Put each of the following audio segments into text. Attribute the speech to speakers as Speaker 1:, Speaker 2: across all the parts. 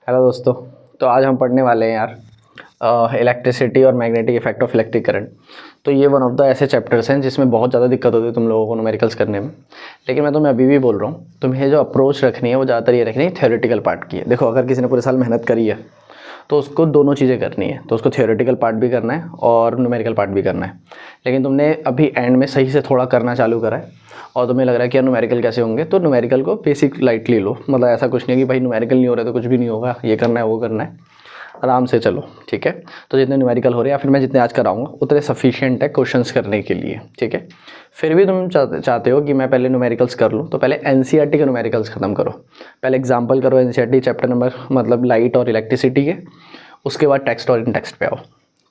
Speaker 1: Hello दोस्तों। तो आज हम पढ़ने वाले हैं यार इलेक्ट्रिसिटी और magnetic effect of electric current. तो ये वन ऑफ द ऐसे चैप्टर्स हैं जिसमें बहुत ज़्यादा दिक्कत होती है तुम लोगों को न्यूमेरिकल्स करने में। लेकिन मैं तुम्हें अभी भी बोल रहा हूँ, तुम्हें जो अप्रोच रखनी है वो ज़्यादातर ये रखनी है थ्योरेटिकल पार्ट की है। देखो, अगर किसी ने पूरे साल मेहनत करी है तो उसको दोनों चीज़ें करनी है, तो उसको थ्योरेटिकल पार्ट भी करना है और न्यूमेरिकल पार्ट भी करना है। लेकिन तुमने अभी एंड में सही से थोड़ा करना चालू करा है और तुम्हें लग रहा है कि यार न्यूमेरिकल कैसे होंगे, तो न्यूमेरिकल को बेसिक लाइटली लो। मतलब ऐसा कुछ नहीं है कि भाई न्यूमेरिकल नहीं हो रहा है तो कुछ भी नहीं होगा, ये करना है वो करना है, आराम से चलो, ठीक है। तो जितने न्यूमेरिकल हो रहे हैं या फिर मैं जितने आज कराऊंगा उतने सफिशिएंट है क्वेश्चंस करने के लिए, ठीक है। फिर भी तुम चाहते हो कि मैं पहले न्यूमेरिकल्स कर लूँ, तो पहले एनसीईआरटी के न्यूमेरिकल्स खत्म करो। पहले एग्जाम्पल करो एनसीईआरटी चैप्टर नंबर मतलब लाइट और इलेक्ट्रिसिटी के, उसके बाद टेक्स्ट और इन टेक्स्ट पे आओ,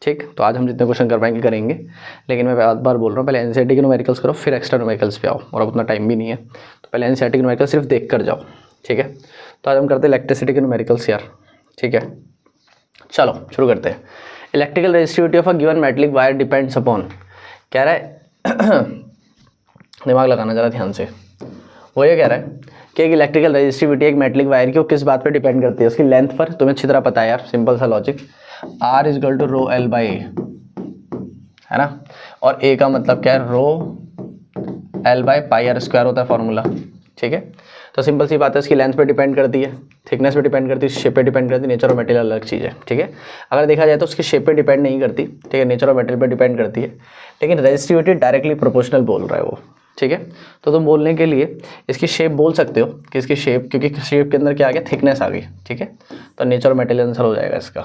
Speaker 1: ठीक। तो आज हम जितने क्वेश्चन कर पाएंगे करेंगे, लेकिन मैं बार बोल रहा हूँ पहले एनसीईआरटी के न्यूमेरिकल्स करो फिर एक्स्ट्रा न्यूमेरिकल्स पे आओ, और अब उतना टाइम भी नहीं है तो पहले एनसीईआरटी के न्यूमेरिकल्स सिर्फ देख कर जाओ, ठीक है। तो आज हम करते हैं इलेक्ट्रिसिटी के न्यूमेरिकल्स यार, ठीक है। चलो शुरू करते हैं। Electrical resistivity of a given metallic wire depends upon, कह रहा है दिमाग लगाना ज़रा ध्यान से। वो ये कह रहा है कि एक इलेक्ट्रिकल रेजिस्टिविटी एक मेटलिक वायर की वो किस बात पे डिपेंड करती है, उसकी लेंथ पर। तुम्हें अच्छी तरह पता है यार, सिंपल सा logic, R is equal to rho L by A, है ना। और ए का मतलब क्या है, rho L by pi r square होता है फॉर्मूला, ठीक है। तो सिंपल सी बात है, इसकी लेंथ पे डिपेंड करती है, थिकनेस पे डिपेंड करती है, शेप पे डिपेंड करती है, नेचर और मटेरियल अलग चीज़ है, ठीक है। अगर देखा जाए तो उसकी शेप पे डिपेंड नहीं करती, ठीक है, नेचर और मटेरियल पे डिपेंड करती है, लेकिन रेजिस्टिविटी डायरेक्टली प्रोपोर्शनल बोल रहा है वो, ठीक है। तो तुम बोलने के लिए इसकी शेप बोल सकते हो कि इसकी शेप, क्योंकि शेप के अंदर क्या आ गया, थिकनेस आ गई, ठीक है। तो नेचर और मटेरियल आंसर हो जाएगा इसका,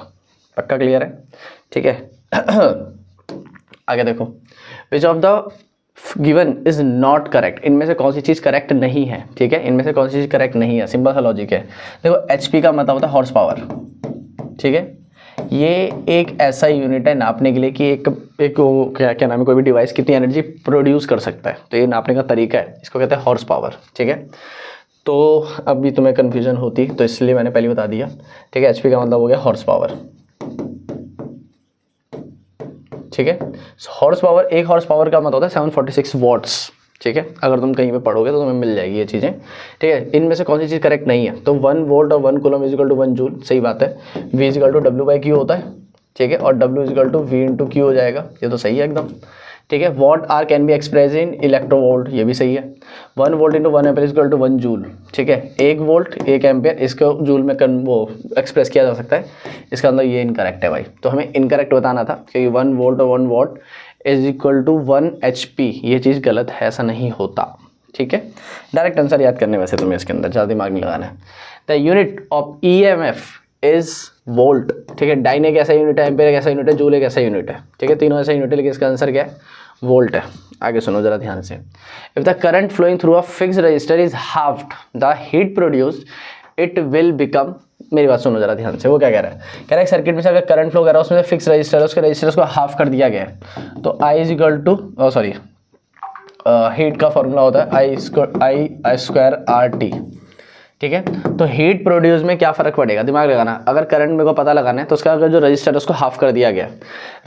Speaker 1: पक्का क्लियर है, ठीक है। आगे देखो, which of the given is not correct, इनमें से कौन सी चीज़ करेक्ट नहीं है, ठीक है। इनमें से कौन सी चीज़ करेक्ट नहीं है, सिंपल सा लॉजिक है। देखो एचपी का मतलब होता है हॉर्स पावर, ठीक है। ये एक ऐसा यूनिट है नापने के लिए कि एक क्या नाम है, कोई भी डिवाइस कितनी एनर्जी प्रोड्यूस कर सकता है, तो ये नापने का तरीका है, इसको कहते हैं हॉर्स पावर, ठीक है। तो अभी तुम्हें कन्फ्यूजन होती तो इसलिए मैंने पहले बता दिया, ठीक है। एचपी का मतलब हो गया हॉर्स पावर, ठीक है। हॉर्स पावर, एक हॉर्स पावर का मतलब होता है 746 वॉट्स, ठीक है। अगर तुम कहीं पे पढ़ोगे तो तुम्हें मिल जाएगी ये चीज़ें, ठीक है। इनमें से कौन सी चीज़ करेक्ट नहीं है, तो 1 वोल्ट और 1 कूलम इजिकल टू 1 जूल, सही बात है। V is equal to W by Q होता है, ठीक है, और W is equal to V into Q हो जाएगा, ये तो सही है एकदम, ठीक है। Watt are can be express in electronvolt, ये भी सही है। 1 volt into 1 ampere is equal to 1 joule, ठीक है। 1 वोल्ट 1 एम्पियर, इसको जूल में वो एक्सप्रेस किया जा सकता है, इसका अंदर ये इनकरेक्ट है भाई। तो हमें इनकरेक्ट बताना था, क्योंकि 1 वोल्ट और 1 watt is equal to 1 HP, ये चीज़ गलत है, ऐसा नहीं होता, ठीक है। डायरेक्ट आंसर याद करने वैसे तुम्हें इसके अंदर ज़्यादा दिमाग नहीं लगाना है। The unit of EMF is volt, ठीक है। डाइन एक ऐसा यूनिट है, एम्पियर एक ऐसा यूनिट है, जूल एक ऐसा यूनिट है, ठीक है। तीनों ऐसा यूनिट है, लेकिन इसका आंसर क्या है, वोल्ट है। आगे सुनो जरा ध्यान से। If the current flowing through a fixed resistor is halved the heat produced it will become, मेरी बात सुनो जरा ध्यान से। वो क्या कह रहा है, कह रहा है सर्किट में से अगर करंट फ्लो कर रहा है उसमें से फिक्स रजिस्टर है, उसके रजिस्टर्स को हाफ कर दिया गया है, तो I is equal to heat का फॉर्मूला होता है आई स्क्वायर RT, ठीक है। तो हीट प्रोड्यूस में क्या फ़र्क पड़ेगा, दिमाग लगाना। अगर करंट मेरे को पता लगाना है तो उसका अगर जो रजिस्टर है उसको हाफ कर दिया गया,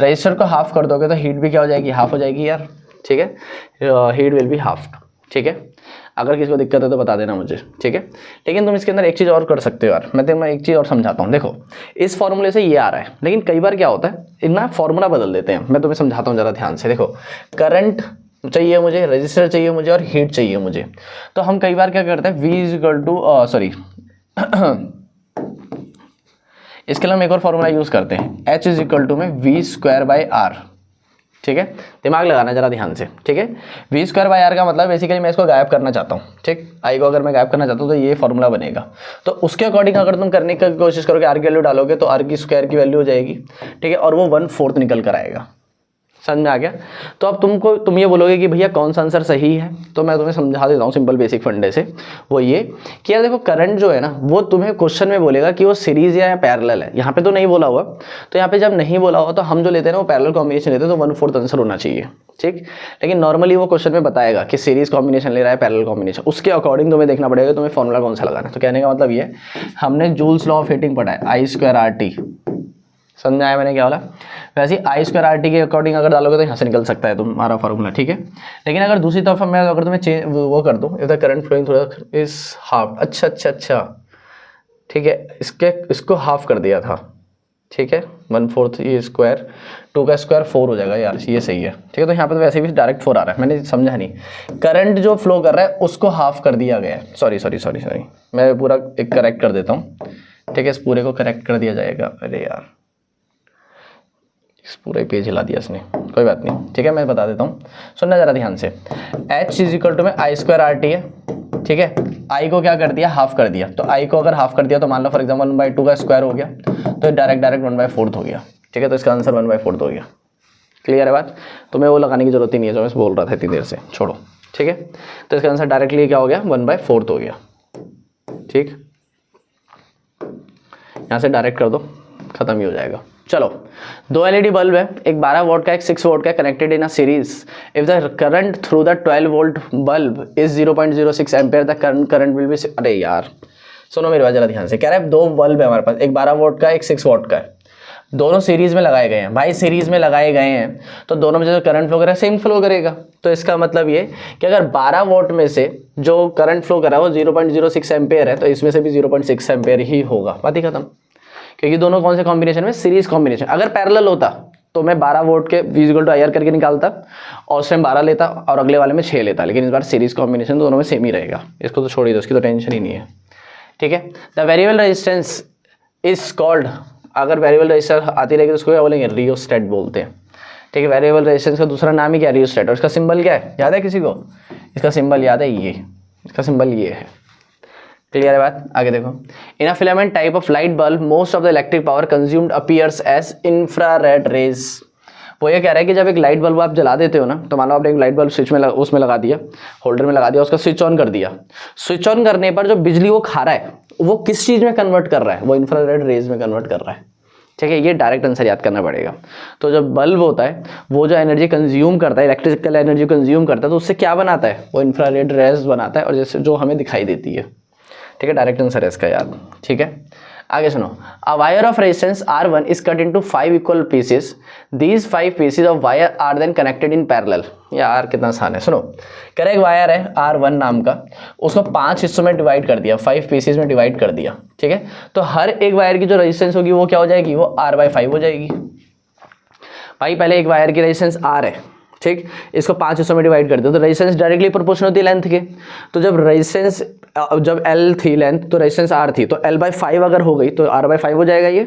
Speaker 1: रजिस्टर को हाफ कर दोगे तो हीट भी क्या हो जाएगी, हाफ हो जाएगी यार, ठीक है। हीट विल बी हाफ, ठीक है। अगर किसी को दिक्कत है तो बता देना मुझे, ठीक है। लेकिन तुम इसके अंदर एक चीज़ और कर सकते हो यार, मैं तुम्हें एक चीज़ और समझाता हूँ। देखो इस फॉर्मूले से ये आ रहा है, लेकिन कई बार क्या होता है इतना फॉर्मूला बदल देते हैं। मैं तुम्हें समझाता हूँ जरा ध्यान से। देखो करंट चाहिए मुझे, रजिस्टर चाहिए मुझे, और हीट चाहिए मुझे, तो हम कई बार क्या करते हैं, V इज इक्वल टू इसके लिए हम एक और फॉर्मूला यूज़ करते हैं, H इज इक्वल टू में V स्क्वायर बाई R, ठीक है। दिमाग लगाना जरा ध्यान से, ठीक है। V स्क्वायर बाई R का मतलब बेसिकली मैं इसको गायब करना चाहता हूँ, ठीक। I को अगर मैं गायब करना चाहता हूँ तो ये फॉर्मूला बनेगा। तो उसके अकॉर्डिंग अगर तुम करने की कोशिश करोगे, R की वैल्यू डालोगे तो R की स्क्वायर की वैल्यू हो जाएगी, ठीक है, और वो 1/4 निकल कर आएगा। समझ में आ गया। तो अब तुम ये बोलोगे कि भैया कौन सा आंसर सही है, तो मैं तुम्हें समझा देता हूँ सिंपल बेसिक फंडे से। वो ये कि यार देखो करंट जो है ना, वो तुम्हें क्वेश्चन में बोलेगा कि वो सीरीज या पैरेलल है, यहाँ पे तो नहीं बोला हुआ। तो यहाँ पे जब नहीं बोला हुआ तो हम जो लेते हैं ना वो पैरेलल कॉम्बिनेशन लेते हैं, तो 1/4 आंसर होना चाहिए, ठीक। लेकिन नॉर्मली वो क्वेश्चन में बताएगा कि सीरीज कॉम्बिनेशन ले रहा है, पैरेलल कॉम्बिनेशन, उसके अकॉर्डिंग तुम्हें देखना पड़ेगा तुम्हें फॉर्मूला कौन सा लगाना है। तो कहने का मतलब ये, हमने जूल्स लॉ ऑफ हीटिंग पढ़ा है, I स्क्वायर RT, समझ आया मैंने क्या बोला। वैसे I स्क्वायर RT के अकॉर्डिंग अगर डालोगे तो यहाँ से निकल सकता है तुम्हारा फॉर्मूला, ठीक है। लेकिन अगर दूसरी तरफ मैं अगर तुम्हें वो कर दूँ, if the current flowing through is half, अच्छा, ठीक है, इसको हाफ कर दिया था, ठीक है, 1/4 ये स्क्वायर, 2 का स्क्वायर 4 हो जाएगा यार, ये सही है, ठीक है। तो यहाँ पे तो वैसे भी डायरेक्ट 4 आ रहा है, मैंने समझा नहीं, करंट जो फ्लो कर रहा है उसको हाफ कर दिया गया है, सॉरी, मैं पूरा एक करेक्ट कर देता हूँ, ठीक है, इस पूरे को करेक्ट कर दिया जाएगा। अरे यार इस पूरे पेज हिला दिया इसने, कोई बात नहीं, ठीक है, मैं बता देता हूँ, सुनना ज़रा ध्यान से। H = में I² RT है, ठीक है, I को क्या कर दिया, हाफ कर दिया, तो I को अगर हाफ कर दिया तो मान लो फॉर एग्जाम्पल 1/2 का स्क्वायर हो गया, तो डायरेक्ट 1/4 हो गया, ठीक है, तो इसका आंसर 1/4 हो गया। क्लियर है बात, तो मैं वो लगाने की जरूरत ही नहीं है जो मैं बोल रहा था इतनी देर से, छोड़ो, ठीक है। तो इसका आंसर डायरेक्टली क्या हो गया, 1/4 हो गया, ठीक, यहाँ से डायरेक्ट कर दो, खत्म ही हो जाएगा। चलो, 2 LED बल्ब है, एक 12 वोल्ट का, एक 6 वोल्ट का, connected in a series. If the current through the 12 volt bulb is 0.06 ampere, the current will be, अरे यार सुनो मेरी बात जरा ध्यान से, कह रहा है 2 बल्ब है हमारे पास, एक 12 वोल्ट का, एक 6 वोल्ट का है, दोनों सीरीज में लगाए गए हैं। भाई सीरीज में लगाए गए हैं तो दोनों में जो करंट फ्लो करेगा सेम फ्लो करेगा, तो इसका मतलब ये कि अगर 12 वोल्ट में से जो करंट फ्लो कर रहा है वो 0.06 एम्पेयर है, तो इसमें से भी 0.6 एम्पेयर ही होगा, बात ही खत्म। क्योंकि दोनों कौन से कॉम्बिनेशन में, सीरीज कॉम्बिनेशन। अगर पैरेलल होता तो मैं 12 वोल्ट के V = IR करके निकालता और उस टाइम 12 लेता और अगले वाले में 6 लेता, लेकिन इस बार सीरीज कॉम्बिनेशन दोनों में सेम ही रहेगा, इसको तो छोड़ ही दो, उसकी तो टेंशन ही नहीं है, ठीक है। The variable resistance is called, अगर वेरिएबल रेजिस्टेंस आती रहेगी तो उसको क्या बोलेंगे, रियोस्टेट बोलते हैं, ठीक है। वेरिएबल रेजिस्टेंस का दूसरा नाम ही क्या है, रियोस्टेट, और इसका सिंबल क्या है, याद है किसी को, इसका सिंबल याद है, ये इसका सिंबल ये है। क्लियर है बात, आगे देखो। In a filament type of light bulb most of the electric power consumed appears as infrared rays. वो ये कह रहा है कि जब एक लाइट बल्ब आप जला देते हो ना, तो मान लो आपने एक लाइट बल्ब स्विच में उसमें लगा दिया, होल्डर में लगा दिया, उसका स्विच ऑन कर दिया, स्विच ऑन करने पर जो बिजली वो खा रहा है वो किस चीज़ में कन्वर्ट कर रहा है, वो इंफ्रारेड रेज में कन्वर्ट कर रहा है, ठीक है। ये डायरेक्ट आंसर याद करना पड़ेगा। तो जब बल्ब होता है वो जो एनर्जी कंज्यूम करता है, इलेक्ट्रिकल एनर्जी कंज्यूम करता है, तो उससे क्या बनाता है, वो इंफ्रारेड रेज बनाता है, और जैसे जो हमें दिखाई देती है, ठीक है, डायरेक्ट आंसर है इसका याद, ठीक है। आगे सुनो, a wire of resistance R1 is cut into 5 equal pieces, these 5 pieces of wire are then connected in parallel. यार कितना आसान है, सुनो, कह रहे एक वायर है R1 नाम का, उसको 5 हिस्सों में डिवाइड कर दिया, 5 पीसेस में डिवाइड कर दिया, ठीक है। तो हर एक वायर की जो रेजिस्टेंस होगी वो क्या हो जाएगी, वो R/5 हो जाएगी। भाई पहले एक वायर की रेजिस्टेंस R है, ठीक, इसको 5 हिस्सों में डिवाइड कर दो, तो रेजिस्टेंस डायरेक्टली प्रोपोर्शनल होती है लेंथ के, तो जब रेजिस्टेंस जब L थी लेंथ तो रेजिस्टेंस R थी, तो L/5 अगर हो गई तो R/5 हो जाएगा ये,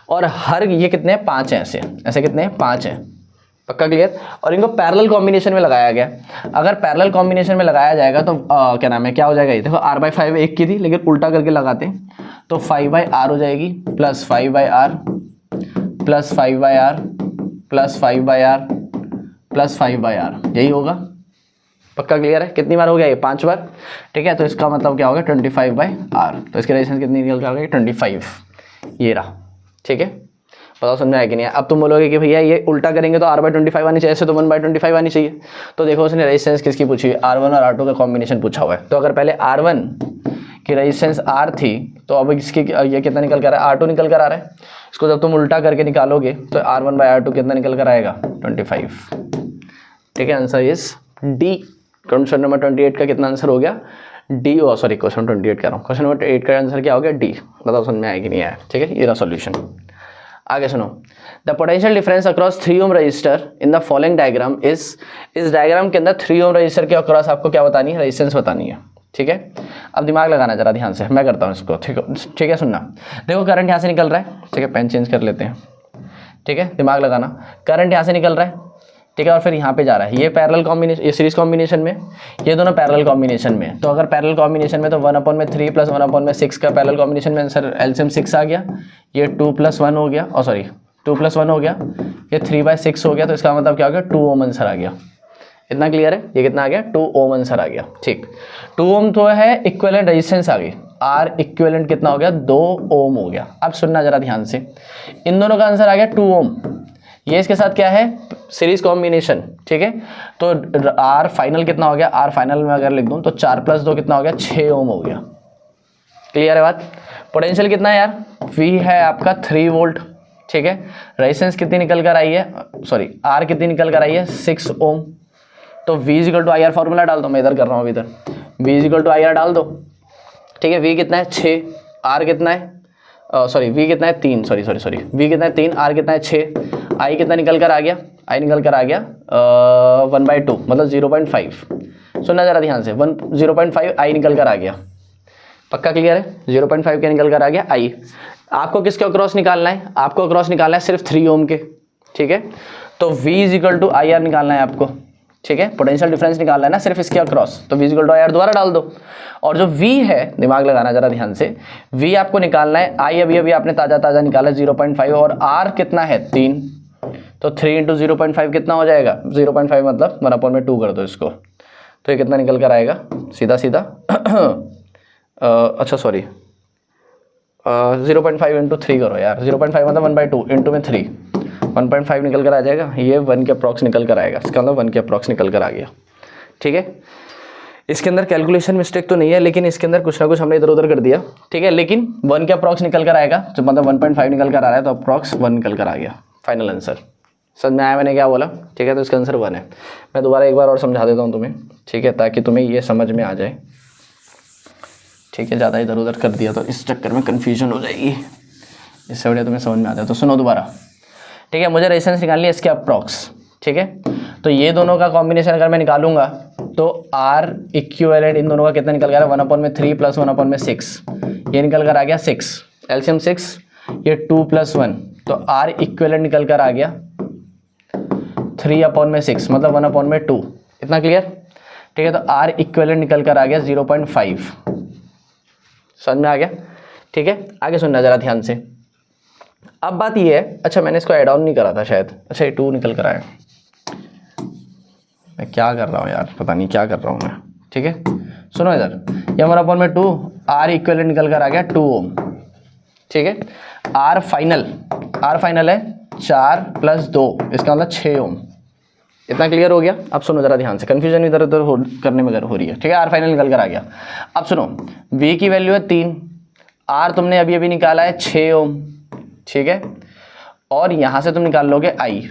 Speaker 1: और हर ये कितने हैं, 5 हैं, ऐसे कितने हैं, 5 हैं, पक्का क्लियर। और इनको पैरेलल कॉम्बिनेशन में लगाया गया, अगर पैरेलल कॉम्बिनेशन में लगाया जाएगा तो क्या नाम है, क्या हो जाएगा, ये देखो R/5 एक की थी, लेकिन उल्टा करके लगाते तो 5/R हो जाएगी, plus 5/R plus 5/R plus 5/R plus 5/R, यही होगा, पक्का क्लियर है। कितनी बार हो गया ये, 5 बार, ठीक है। तो इसका मतलब क्या होगा, 25/R, तो इसकी रेजिस्टेंस कितनी निकल कर आ गई, 25, ये रहा, ठीक है। बताओ समझ में आया कि नहीं। अब तुम बोलोगे कि भैया ये उल्टा करेंगे तो R/25 आनी चाहिए, ऐसे तो 1/25 आनी चाहिए, तो देखो उसने रेजिस्टेंस किसकी पूछी है, R1 और R2 का कॉम्बिनेशन पूछा हुआ है, तो अगर पहले R1 की रेजिस्टेंस R थी, तो अब इसकी ये कितना निकल कर रहा है, R2 निकल कर आ रहा है, इसको जब तुम उल्टा करके निकालोगे तो R1/R2 कितना निकल कर आएगा, 25, ठीक है। Answer is D. Question number 28 का कितना आंसर हो गया, डी, सॉरी क्वेश्चन 28 कह रहा हूँ, क्वेश्चन नंबर 8 का आंसर क्या हो गया, डी। बताओ समझ में आया कि नहीं आया, ठीक है, ये रहा सॉल्यूशन। आगे सुनो, the potential difference across 3 ohm resistor in the following diagram is, इस डायग्राम के अंदर 3 ओम रजिस्टर के अक्रॉस आपको क्या बतानी है, रेजिस्टेंस बतानी है, ठीक है। अब दिमाग लगाना जरा ध्यान से, मैं करता हूँ इसको, ठीक है, सुनना। देखो करंट यहाँ से निकल रहा है, ठीक है, पेन चेंज कर लेते हैं, ठीक है, दिमाग लगाना, करंट यहाँ से निकल रहा है, ठीक है, और फिर यहाँ पे जा रहा है, ये पैरेलल कॉम्बिनेशन, ये सीरीज कॉम्बिनेशन में, ये दोनों पैरेलल कॉम्बिनेशन में, तो अगर पैरेलल कॉम्बिनेशन में तो 1/3 प्लस 1/6 का पैरेलल कॉम्बिनेशन में आंसर एलसीएम 6 आ गया, ये 2+1 हो गया, और सॉरी 2+1 हो गया, ये 3/6 हो गया, तो इसका मतलब क्या हो गया, 2 ओम आंसर आ गया। इतना क्लियर है, ये कितना आ गया, 2 ओम आंसर आ गया, ठीक। 2 ओम तो है इक्विवेलेंट रेजिस्टेंस आ गई, आर इक्विवेलेंट कितना हो गया, 2 ओम हो गया। अब सुनना जरा ध्यान से, इन दोनों का आंसर आ गया 2 ओम, ये इसके साथ क्या है, सीरीज कॉम्बिनेशन, ठीक है। तो आर फाइनल कितना हो गया, आर फाइनल में अगर लिख दूं तो 4+2 कितना हो गया, 6 ओम हो गया। क्लियर है बात। पोटेंशियल कितना है यार, V है आपका 3 वोल्ट, ठीक है। रेजिस्टेंस कितनी निकल कर आई है, सॉरी आर कितनी निकल कर आई है, 6 ओम। तो V = IR फॉर्मूला डाल दो, मैं इधर कर रहा हूँ, इधर V = IR डाल दो, ठीक है। V कितना है, 6, आर कितना है, सॉरी वी कितना है 3, सॉरी वी कितना है 3, आर कितना है 6, आई कितना निकल कर आ गया, आई निकल कर आ गया 1/2 मतलब 0.5। सुनना ज़रा ध्यान से, 0.5 आई निकल कर आ गया, पक्का क्लियर है, 0.5 क्या निकल कर आ गया आई। आपको किसके अक्रॉस निकालना है, आपको अक्रॉस निकालना है सिर्फ 3 ओम के, ठीक है। तो V is equal to I R निकालना है आपको, ठीक है, पोटेंशियल डिफरेंस निकालना है ना सिर्फ इसके अक्रॉस, तो V is equal to I R दोबारा डाल दो। और जो V है, दिमाग लगाना जरा ध्यान से, V आपको निकालना है, I अभी अभी आपने ताज़ा निकाला 0.5 और R कितना है 3, तो 3 × 0.5 कितना हो जाएगा, 0.5 मतलब 1/2 कर दो इसको, तो ये कितना निकल कर आएगा सीधा अच्छा सॉरी 0.5 × 3 करो यार, 0.5 मतलब 1/2 इंटू में 3, 1.5 निकल कर आ जाएगा, ये 1 के अप्रॉक्स निकल कर आएगा, इसका मतलब 1 के अप्रॉक्स निकल कर आ गया, ठीक है। इसके अंदर कैलकुलेशन मिस्टेक तो नहीं है, लेकिन इसके अंदर कुछ ना कुछ हमने इधर उधर कर दिया, ठीक है, लेकिन 1 के अप्रॉक्स निकल कर आएगा, तो मतलब 1.5 निकल कर आ रहा है, तो अप्रॉक्स 1 निकल कर आ गया, फाइनल आंसर। समझ में आया मैंने क्या बोला, ठीक है, तो इसका आंसर 1 है। मैं दोबारा एक बार और समझा देता हूँ तुम्हें, ठीक है, ताकि तुम्हें ये समझ में आ जाए, ठीक है, ज़्यादा इधर उधर कर दिया तो इस चक्कर में कन्फ्यूजन हो जाएगी, इससे बढ़िया तुम्हें समझ में आ जाए। तो सुनो दोबारा, ठीक है, मुझे रेजिस्टेंस निकालनी है इसके अप्रॉक्स, ठीक है, तो ये दोनों का कॉम्बिनेशन अगर मैं निकालूंगा तो आर इक्विवेलेंट इन दोनों का कितना निकल गया, 1/3 + 1/6, ये निकल कर आ गया 6, एलसीएम 6, ये 2 + 1, तो आर इक्विवेलेंट निकल कर आ गया 3/6 मतलब 1/2, इतना क्लियर, ठीक है। तो आर इक्विवेलेंट निकल कर आ गया 0.5, समझ में आ गया, ठीक है। आगे सुनना जरा ध्यान से। अब बात ये है, अच्छा मैंने इसको ऐड ऑन नहीं करा था शायद, अच्छा ये 2 निकल कर आया, मैं क्या कर रहा हूँ यार, पता नहीं क्या कर रहा हूँ मैं, ठीक है। सुनो इधर, ये 1/2, आर इक्विवेलेंट निकल कर आ गया 2 ओम, ठीक है। आर फाइनल है 4 + 2, इसका मतलब 6 ओम, इतना क्लियर हो गया। अब सुनो जरा ध्यान से, कंफ्यूजन इधर उधर करने में हो रही है, ठीक है। आर फाइनल निकल कर आ गया। अब सुनो, वी की वैल्यू है 3, आर तुमने अभी अभी निकाला है 6 ओम, ठीक है, और यहाँ से तुम निकाल लोगे आई,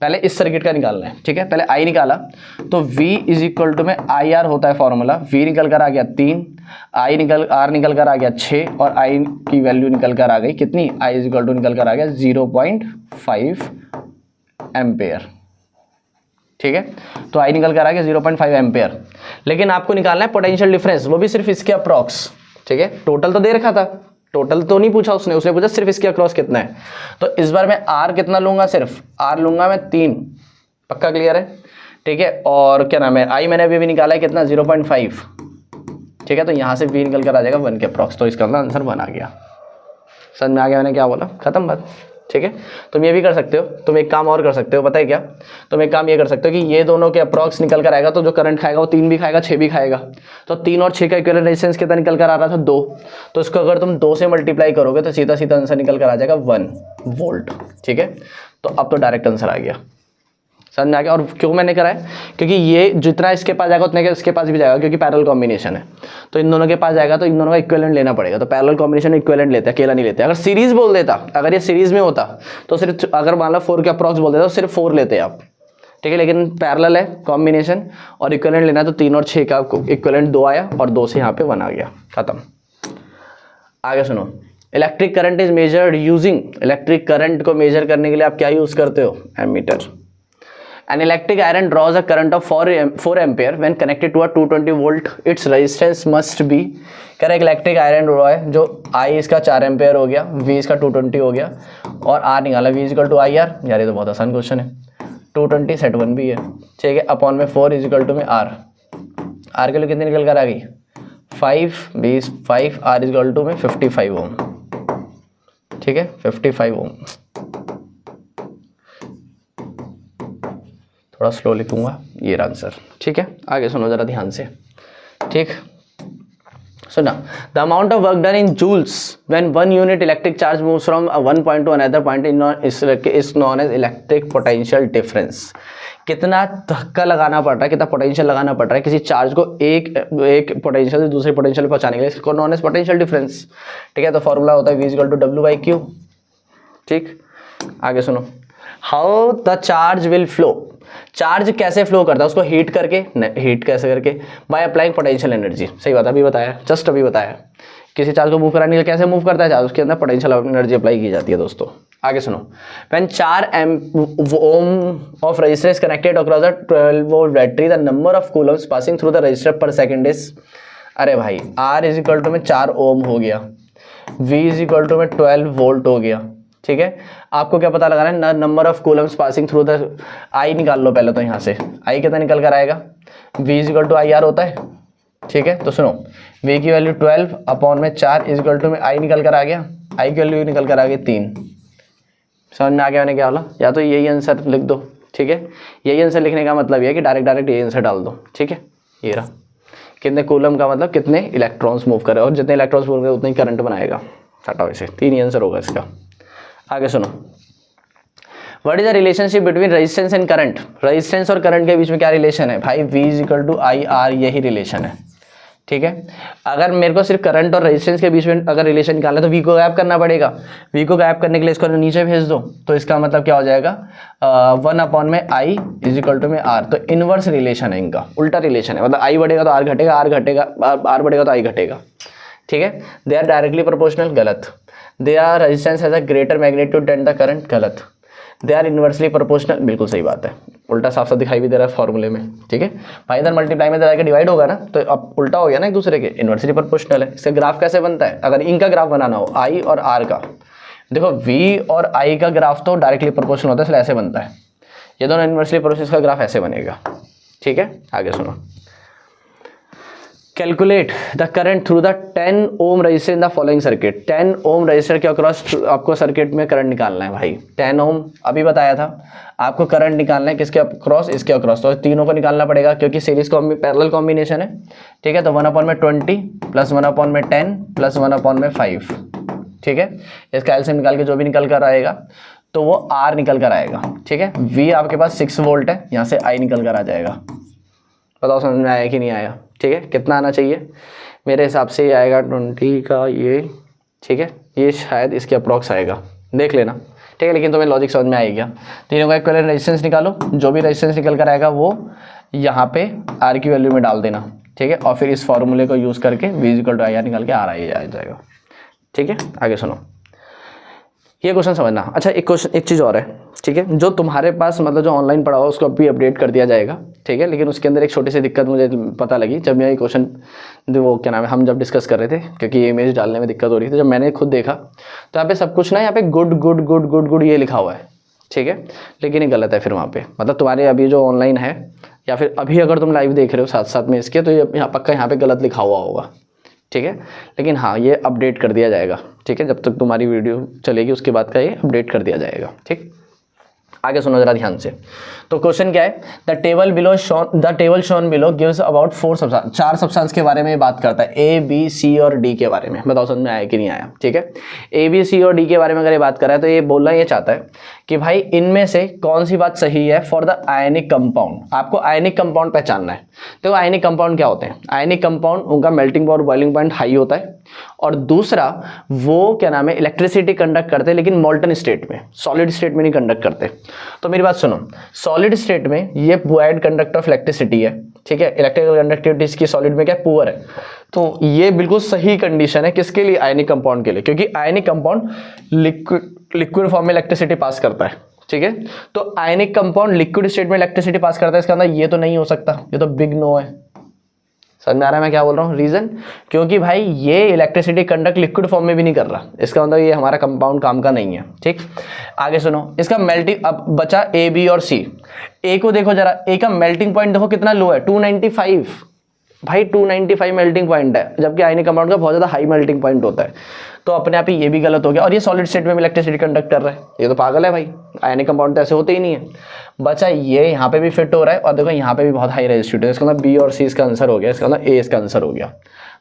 Speaker 1: पहले इस सर्किट का निकालना है, ठीक है, पहले आई निकाला, तो V इजिकल टू में आई आर होता है फॉर्मूला, V निकल कर आ गया 3, आर निकल कर आ गया 6, और आई की वैल्यू निकल कर आ गई कितनी, I इजिकल टू निकल कर आ गया 0.5 एम्पेयर, ठीक है। तो आई निकल कर आ गया 0.5 एम्पेयर, लेकिन आपको निकालना है पोटेंशियल डिफरेंस, वो भी सिर्फ इसके अप्रॉक्स, ठीक है। टोटल तो दे रखा था, टोटल तो नहीं पूछा उसने पूछा सिर्फ इसके अक्रॉस कितना है। तो इस बार मैं आर कितना लूंगा, सिर्फ आर लूंगा मैं 3, पक्का क्लियर है, ठीक है। और क्या नाम है, आई मैंने अभी भी निकाला है कितना 0.5, ठीक है। तो यहाँ से वी निकल कर आ जाएगा 1 के अप्रॉक्स, तो इसका आंसर 1 आ गया। समझ में आ गया मैंने क्या बोला, खत्म बात, ठीक है। तुम ये भी कर सकते हो, तुम एक काम और कर सकते हो, पता है क्या, तुम एक काम ये कर सकते हो कि ये दोनों के अप्रॉक्स निकल कर आएगा, तो जो करंट खाएगा वो 3 भी खाएगा 6 भी खाएगा, तो 3 और 6 का इक्विवेलेंट रेजिस्टेंस कितना निकल कर आ रहा था 2, तो इसको अगर तुम 2 से मल्टीप्लाई करोगे तो सीधा सीधा आंसर निकल कर आ जाएगा 1 वोल्ट, ठीक है। तो अब तो डायरेक्ट आंसर आ गया, समझ में आ गया। और क्यों मैंने करा है, क्योंकि ये जितना इसके पास जाएगा उतने के इसके पास भी जाएगा, क्योंकि पैरेलल कॉम्बिनेशन है, तो इन दोनों के पास जाएगा तो इन दोनों का इक्विवेलेंट लेना पड़ेगा, तो पैरेलल कॉम्बिनेशन में इक्विवेलेंट लेते हैं, अकेला नहीं लेते। अगर सीरीज बोल देता, अगर ये सीरीज में होता तो सिर्फ, अगर मान लो 4 के अप्रॉक्स बोल देता तो सिर्फ 4 लेते आप, ठीक है, लेकिन पैरेलल है कॉम्बिनेशन और इक्विवेलेंट लेना है, तो 3 और 6 का इक्विवेलेंट 2 आया और 2 से यहाँ पे 1 आ गया, खत्म। आगे सुनो, electric current is measured using, electric current को मेजर करने के लिए आप क्या यूज करते हो, ammeter. An electric iron draws a current of 4 ampere when connected to a 220 volt. Its resistance must be, कह रहा है इलेक्ट्रिक आयरन ड्रॉ है, जो I इसका 4 एम्पेयर हो गया, V इसका 220 हो गया, और R निकाला, V is equal to I R, यार ये तो बहुत आसान क्वेश्चन है, 220 सेट 1 भी है, ठीक है, अपॉन में 4 इजिकल टू में R के लिए कितनी निकल कर आ गई 5, 20, 5, R इजिकल टू में 55 ओम, ठीक है, 55 ओम। थोड़ा स्लो लिखूंगा, ये आंसर, ठीक है। आगे सुनो जरा ध्यान से, ठीक, सुना, the amount of work done in joules when 1 unit electric charge moves from one point to another point is known as electric potential difference. कितना धक्का लगाना पड़ रहा है, कितना पोटेंशियल लगाना पड़ रहा है किसी चार्ज को एक पोटेंशियल से दूसरे पोटेंशियल पहुंचाने के लिए, इसको नोन एज पोटेंशियल डिफरेंस, ठीक है। तो फॉर्मूला होता है V इक्वल टू W/Q, ठीक। आगे सुनो, how the charge will flow, charge कैसे फ्लो करता है, उसको हीट करके, हीट कैसे करके, बाय अप्लाइंग पोटेंशियल एनर्जी, सही बात, अभी बताया, जस्ट अभी बताया, किसी चार्ज को मूव कराने के लिए कैसे मूव करता है चार्ज, उसके अंदर पोटेंशियल एनर्जी अप्लाई की जाती है दोस्तों। आगे सुनो, when 4 ohm of resistor is connected across a 12 volt battery, the number of coulombs passing through the resistor per second is, अरे भाई R इज इक्वल टू में 4 ओम हो गया, V इज इक्वल टू में 12 वोल्ट हो गया, ठीक है। आपको क्या पता लगाना है, number of coulombs passing through the, I निकाल लो पहले तो, यहाँ से I कितना निकल कर आएगा, V is equal to IR होता है, ठीक है। तो सुनो, V की वैल्यू 12 अपॉन में 4 इज इक्वल टू में I निकल कर आ गया, I की वैल्यू निकल कर आ गई 3। समझ में आ गया मैंने क्या बोला, या तो यही आंसर लिख दो, ठीक है। यही आंसर लिखने का मतलब ये है कि डायरेक्ट यही आंसर डाल दो, ठीक है। ये रहा, कितने कूलम का मतलब कितने इलेक्ट्रॉन्स मूव करे, और जितने इलेक्ट्रॉन्स मूव करे उतना ही करंट बनाएगा। हटाओ इसे, 3 ही आंसर होगा इसका। आगे सुनो, what is the relationship between resistance and current, resistance और करंट के बीच में क्या रिलेशन है भाई, V is equal to IR, यही रिलेशन है, ठीक है। अगर मेरे को सिर्फ करंट और रेजिस्टेंस के बीच में अगर रिलेशन निकालना है तो V को गायब करना पड़ेगा, V को गायब करने के लिए इसको नीचे भेज दो, तो इसका मतलब क्या हो जाएगा, 1 अपॉन में I इज इक्वल टू में R। तो इनवर्स रिलेशन है इनका, उल्टा रिलेशन है, मतलब I बढ़ेगा तो R घटेगा, R घटेगा, R बढ़ेगा तो I घटेगा, ठीक है। दे आर डायरेक्टली प्रोपोर्शनल, गलत। They are resistance has a greater magnitude than the current, गलत। दे आर इनवर्सली प्रोपोर्शनल, बिल्कुल सही बात है, उल्टा साफ साफ दिखाई भी दे रहा है फॉर्मूले में, ठीक है। भाई इधर मल्टीप्लाई में इधर आके डिवाइड होगा ना, तो अब उल्टा हो गया ना एक दूसरे के, इनवर्सली प्रोपोर्शनल है। इसका ग्राफ कैसे बनता है, अगर इनका ग्राफ बनाना हो I और R का, देखो V और I का ग्राफ तो डायरेक्टली प्रोपोर्शनल होता है, इसलिए ऐसे बनता है। ये दोनों इनवर्सली प्रोपोर्शनल का ग्राफ ऐसे बनेगा, ठीक है। आगे सुनो, calculate the current through the 10 ohm resistor in the following circuit. 10 ohm resistor के अक्रॉस आपको सर्किट में करंट निकालना है भाई। 10 ओम अभी बताया था, आपको करंट निकालना है किसके अक्रॉस, इसके अक्रॉस, तो तीनों को निकालना पड़ेगा क्योंकि सीरीज पैरेलल कॉम्बिनेशन है, ठीक है। तो 1 अपॉन में 20 प्लस 1 अपॉन में 10 प्लस 1 अपॉन में 5, ठीक है। इसका एलसीएम निकाल के जो भी निकल कर आएगा तो वो R निकल कर आएगा, ठीक है। V आपके पास 6 वोल्ट है, यहाँ से I निकल कर आ जाएगा। बताओ समझ में आया कि नहीं आया, ठीक है। कितना आना चाहिए, मेरे हिसाब से ये आएगा 20 का ये, ठीक है। ये शायद इसके अप्रॉक्स आएगा, देख लेना, ठीक है। लेकिन तुम्हें लॉजिक समझ में आ गया। तीनों का इक्विवेलेंट रेजिस्टेंस निकालो, जो भी रेजिस्टेंस निकल कर आएगा वो यहाँ पे R की वैल्यू में डाल देना, ठीक है। और फिर इस फॉर्मूले को यूज़ करके V इक्वल टू IR निकाल के R आ जाएगा, ठीक है। आगे सुनो, ये क्वेश्चन समझना। अच्छा एक चीज़ और है, ठीक है। जो तुम्हारे पास मतलब जो ऑनलाइन पढ़ा हुआ उसको अभी अपडेट कर दिया जाएगा, ठीक है। लेकिन उसके अंदर एक छोटी सी दिक्कत मुझे पता लगी जब मैं ये क्वेश्चन, वो क्या नाम है, हम जब डिस्कस कर रहे थे, क्योंकि ये इमेज डालने में दिक्कत हो रही थी, जब मैंने खुद देखा तो यहाँ पे सब कुछ ना, यहाँ पे good good good good good ये लिखा हुआ है, ठीक है। लेकिन ये गलत है फिर वहाँ पे, मतलब तुम्हारे अभी जो ऑनलाइन है या फिर अभी अगर तुम लाइव देख रहे हो साथ साथ में इसके, तो ये यहाँ पक्का यहाँ पे गलत लिखा हुआ होगा, ठीक है। लेकिन हाँ ये अपडेट कर दिया जाएगा, ठीक है। जब तक तुम्हारी वीडियो चलेगी उसके बाद का ये अपडेट कर दिया जाएगा, ठीक। आगे सुनो जरा ध्यान से। तो क्वेश्चन क्या है, the table shown below gives about 4 substance, 4 substance के बारे में बात करता है, A B C और D के बारे में। बताओ समझ में आया कि नहीं आया, ठीक है। A B C और D के बारे में अगर ये बात कर रहा है तो ये बोलना ये चाहता है कि भाई इनमें से कौन सी बात सही है फॉर द आयनिक कंपाउंड। आपको आयनिक कंपाउंड पहचानना है। देखो आयनिक कंपाउंड क्या होते हैं, आयनिक कंपाउंड उनका melting point boiling point high होता है, और दूसरा वो क्या नाम है, इलेक्ट्रिसिटी कंडक्ट करते हैं, लेकिन मॉल्टन स्टेट में, सॉलिड स्टेट में नहीं कंडक्ट करते। तो मेरी बात सुनो, सॉलिड स्टेट में ये वाइड कंडक्टर ऑफ इलेक्ट्रिसिटी है, ठीक है। इलेक्ट्रिकल कंडक्टिविटी इसकी सॉलिड में क्या पुअर है, तो ये बिल्कुल सही कंडीशन है किसके लिए, आयनिक कंपाउंड के लिए, क्योंकि आयनिक कंपाउंड लिक्विड फॉर्म में इलेक्ट्रिसिटी पास करता है, ठीक है। तो आयनिक कंपाउंड लिक्विड स्टेट में इलेक्ट्रिसिटी पास करता है, इसका अंदर ये तो नहीं हो सकता, ये तो बिग नो है। समझ में आ रहा है मैं क्या बोल रहा हूँ, रीजन क्योंकि भाई ये इलेक्ट्रिसिटी कंडक्ट लिक्विड फॉर्म में भी नहीं कर रहा, इसका मतलब ये हमारा कंपाउंड काम का नहीं है, ठीक। आगे सुनो, इसका मेल्टिंग, अब बचा A B और C। A को देखो जरा, A का मेल्टिंग पॉइंट देखो कितना लो है, 295 भाई, 295 मेल्टिंग पॉइंट है, जबकि आयनिक कंपाउंड का बहुत ज्यादा हाई मेल्टिंग पॉइंट होता है। तो अपने आप ही ये भी गलत हो गया, और ये सॉलिड स्टेट में भी इलेक्ट्रिसिटी कंडक्ट कर रहा है, ये तो पागल है भाई, आयनिक कंपाउंड तो ऐसे होते ही नहीं है। बचा ये यहाँ पे भी फिट हो रहा है, और देखो यहाँ पे भी बहुत हाई रेजिस्टिविटी है, इसका मतलब B और C इसका आंसर हो गया, इसका मतलब A इसका आंसर हो गया।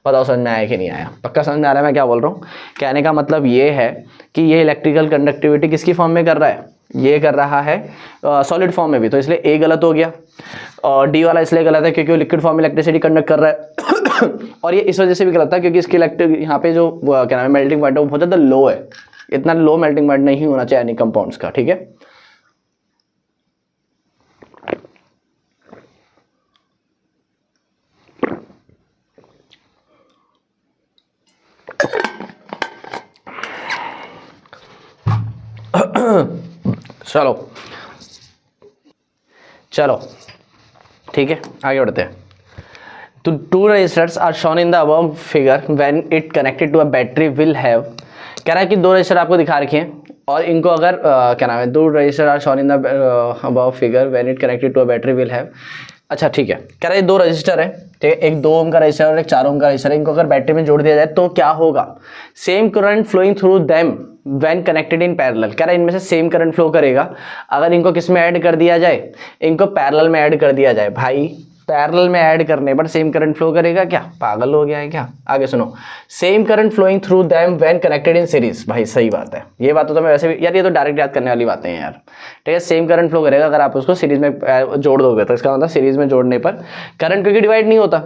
Speaker 1: बताओ समझ में आया कि नहीं आया, पक्का समझ में आ रहा है मैं क्या बोल रहा हूँ। कहने का मतलब ये है कि ये इलेक्ट्रिकल कंडक्टिविटी किसकी फॉर्म में कर रहा है, ये कर रहा है सॉलिड फॉर्म में भी, तो इसलिए A गलत हो गया, और D वाला इसलिए गलत है क्योंकि वो लिक्विड फॉर्म में इलेक्ट्रिसिटी कंडक्ट कर रहा है और ये इस वजह से भी गलत था क्योंकि इसकी इलेक्ट्रिक यहाँ पे जो क्या नाम है मेल्टिंग पॉइंट है वो बहुत ज़्यादा लो है, इतना लो मेल्टिंग पॉइंट नहीं होना चाहिए एनी कंपाउंड्स का, ठीक है। चलो ठीक है, आगे बढ़ते हैं। तो two resistors are shown in the above figure when it connected to a battery will have, कह रहा है कि दो रजिस्टर आपको दिखा रखे हैं और इनको अगर क्या नाम है, दो resistor are shown in the above figure when it connected to a battery will have. अच्छा ठीक है, कह रहा है दो रजिस्टर है, ठीक है, एक 2 ओम का रजिस्टर और एक 4 ओम का रजिस्टर है, इनको अगर बैटरी में जोड़ दिया जाए तो क्या होगा, same current flowing through them when connected in parallel. कह रहा है इनमें से सेम करंट फ्लो करेगा अगर इनको किस में ऐड कर दिया जाए, इनको पैरेलल में ऐड कर दिया जाए। भाई पैरेलल में ऐड करने पर सेम करंट फ्लो करेगा क्या, पागल हो गया है क्या? आगे सुनो, same current flowing through them when connected in series. भाई सही बात है, ये बात तो मैं वैसे भी यार, ये तो डायरेक्ट याद करने वाली बातें हैं यार, ठीक है। सेम करंट फ्लो करेगा अगर आप उसको सीरीज में जोड़ दोगे, तो इसका मतलब सीरीज में जोड़ने पर करंट क्योंकि डिवाइड नहीं होता,